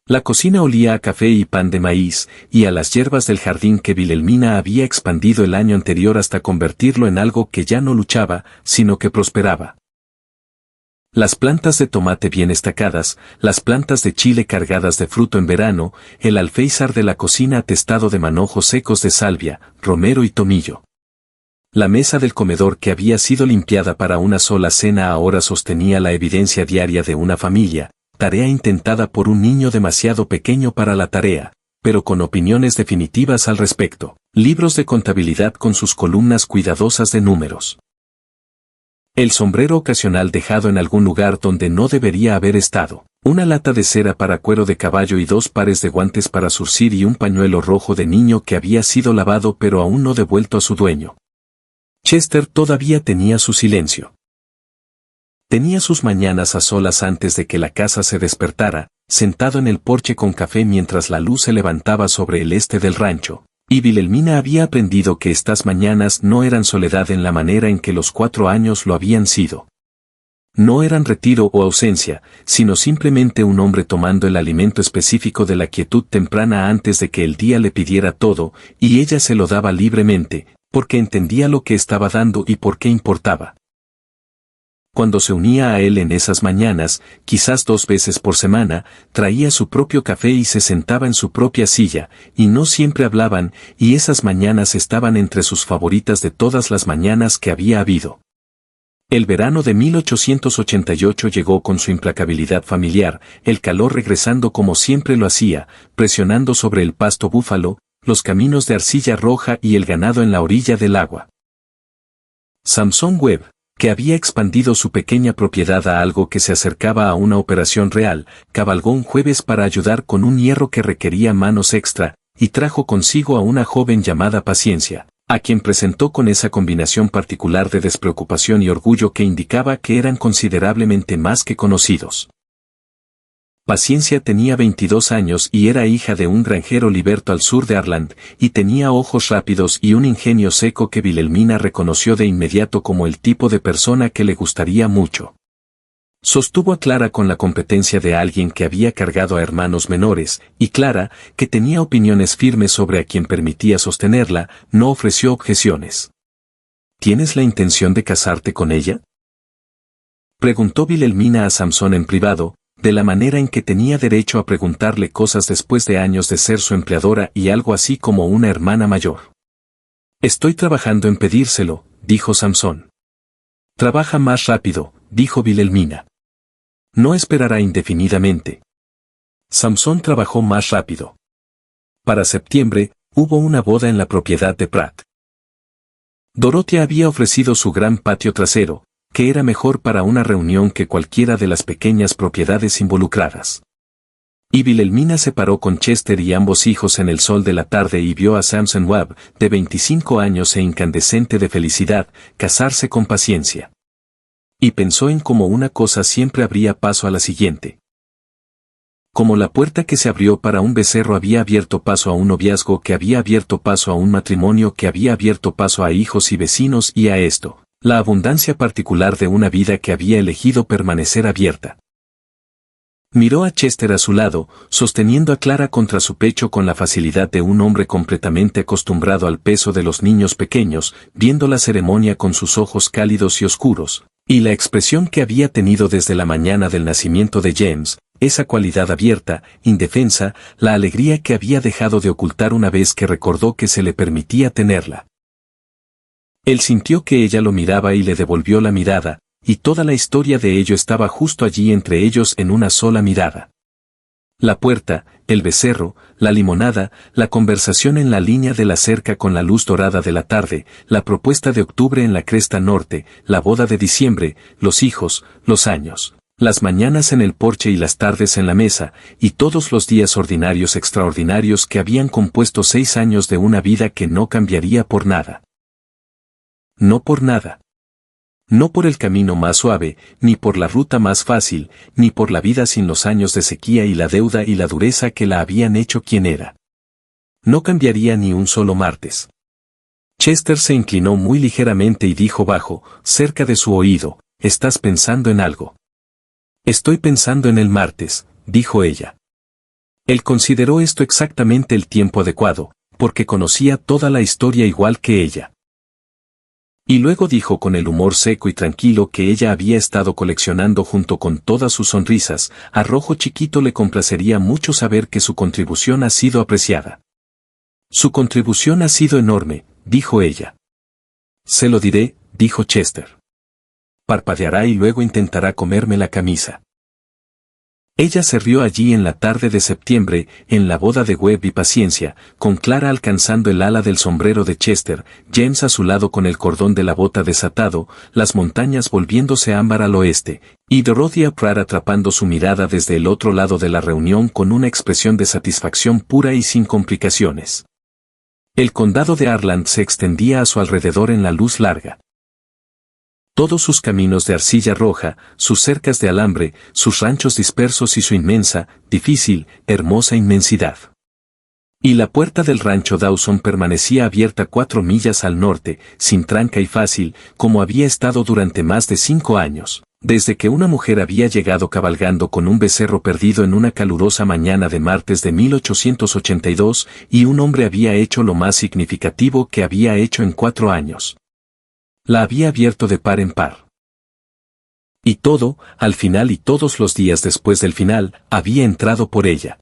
La cocina olía a café y pan de maíz, y a las hierbas del jardín que Wilhelmina había expandido el año anterior hasta convertirlo en algo que ya no luchaba, sino que prosperaba. Las plantas de tomate bien estacadas, las plantas de chile cargadas de fruto en verano, el alféizar de la cocina atestado de manojos secos de salvia, romero y tomillo. La mesa del comedor que había sido limpiada para una sola cena ahora sostenía la evidencia diaria de una familia, tarea intentada por un niño demasiado pequeño para la tarea, pero con opiniones definitivas al respecto. Libros de contabilidad con sus columnas cuidadosas de números. El sombrero ocasional dejado en algún lugar donde no debería haber estado. Una lata de cera para cuero de caballo y 2 pares de guantes para zurcir y un pañuelo rojo de niño que había sido lavado pero aún no devuelto a su dueño. Chester todavía tenía su silencio. Tenía sus mañanas a solas antes de que la casa se despertara, sentado en el porche con café mientras la luz se levantaba sobre el este del rancho. Y Wilhelmina había aprendido que estas mañanas no eran soledad en la manera en que los 4 años lo habían sido. No eran retiro o ausencia, sino simplemente un hombre tomando el alimento específico de la quietud temprana antes de que el día le pidiera todo, y ella se lo daba libremente, porque entendía lo que estaba dando y por qué importaba. Cuando se unía a él en esas mañanas, quizás 2 veces por semana, traía su propio café y se sentaba en su propia silla, y no siempre hablaban, y esas mañanas estaban entre sus favoritas de todas las mañanas que había habido. El verano de 1888 llegó con su implacabilidad familiar, el calor regresando como siempre lo hacía, presionando sobre el pasto búfalo, los caminos de arcilla roja y el ganado en la orilla del agua. Samson Webb, que había expandido su pequeña propiedad a algo que se acercaba a una operación real, cabalgó un jueves para ayudar con un hierro que requería manos extra, y trajo consigo a una joven llamada Paciencia, a quien presentó con esa combinación particular de despreocupación y orgullo que indicaba que eran considerablemente más que conocidos. Paciencia tenía 22 años y era hija de un granjero liberto al sur de Arland, y tenía ojos rápidos y un ingenio seco que Wilhelmina reconoció de inmediato como el tipo de persona que le gustaría mucho. Sostuvo a Clara con la competencia de alguien que había cargado a hermanos menores, y Clara, que tenía opiniones firmes sobre a quien permitía sostenerla, no ofreció objeciones. ¿Tienes la intención de casarte con ella?, preguntó Wilhelmina a Samson en privado, de la manera en que tenía derecho a preguntarle cosas después de años de ser su empleadora y algo así como una hermana mayor. Estoy trabajando en pedírselo, dijo Samson. Trabaja más rápido, dijo Wilhelmina. No esperará indefinidamente. Samson trabajó más rápido. Para septiembre, hubo una boda en la propiedad de Pratt. Dorothea había ofrecido su gran patio trasero, que era mejor para una reunión que cualquiera de las pequeñas propiedades involucradas. Y Wilhelmina se paró con Chester y ambos hijos en el sol de la tarde y vio a Samson Webb, de 25 años e incandescente de felicidad, casarse con Paciencia. Y pensó en cómo una cosa siempre abría paso a la siguiente. Como la puerta que se abrió para un becerro había abierto paso a un noviazgo que había abierto paso a un matrimonio que había abierto paso a hijos y vecinos y a esto, la abundancia particular de una vida que había elegido permanecer abierta. Miró a Chester a su lado, sosteniendo a Clara contra su pecho con la facilidad de un hombre completamente acostumbrado al peso de los niños pequeños, viendo la ceremonia con sus ojos cálidos y oscuros, y la expresión que había tenido desde la mañana del nacimiento de James, esa cualidad abierta, indefensa, la alegría que había dejado de ocultar una vez que recordó que se le permitía tenerla. Él sintió que ella lo miraba y le devolvió la mirada, y toda la historia de ello estaba justo allí entre ellos en una sola mirada. La puerta, el becerro, la limonada, la conversación en la línea de la cerca con la luz dorada de la tarde, la propuesta de octubre en la cresta norte, la boda de diciembre, los hijos, los años, las mañanas en el porche y las tardes en la mesa, y todos los días ordinarios extraordinarios que habían compuesto 6 años de una vida que no cambiaría por nada. No por nada. No por el camino más suave, ni por la ruta más fácil, ni por la vida sin los años de sequía y la deuda y la dureza que la habían hecho quien era. No cambiaría ni un solo martes. Chester se inclinó muy ligeramente y dijo bajo, cerca de su oído, ¿estás pensando en algo? Estoy pensando en el martes, dijo ella. Él consideró esto exactamente el tiempo adecuado, porque conocía toda la historia igual que ella. Y luego dijo con el humor seco y tranquilo que ella había estado coleccionando junto con todas sus sonrisas. A Rojo Chiquito le complacería mucho saber que su contribución ha sido apreciada. Su contribución ha sido enorme, dijo ella. Se lo diré, dijo Chester. Parpadeará y luego intentará comerme la camisa. Ella se rió allí en la tarde de septiembre, en la boda de Webb y Paciencia, con Clara alcanzando el ala del sombrero de Chester, James a su lado con el cordón de la bota desatado, las montañas volviéndose ámbar al oeste, y Dorothea Pratt atrapando su mirada desde el otro lado de la reunión con una expresión de satisfacción pura y sin complicaciones. El condado de Arland se extendía a su alrededor en la luz larga. Todos sus caminos de arcilla roja, sus cercas de alambre, sus ranchos dispersos y su inmensa, difícil, hermosa inmensidad. Y la puerta del rancho Dawson permanecía abierta 4 millas al norte, sin tranca y fácil, como había estado durante más de 5 años, desde que una mujer había llegado cabalgando con un becerro perdido en una calurosa mañana de martes de 1882, y un hombre había hecho lo más significativo que había hecho en 4 años. La había abierto de par en par. Y todo, al final y todos los días después del final, había entrado por ella.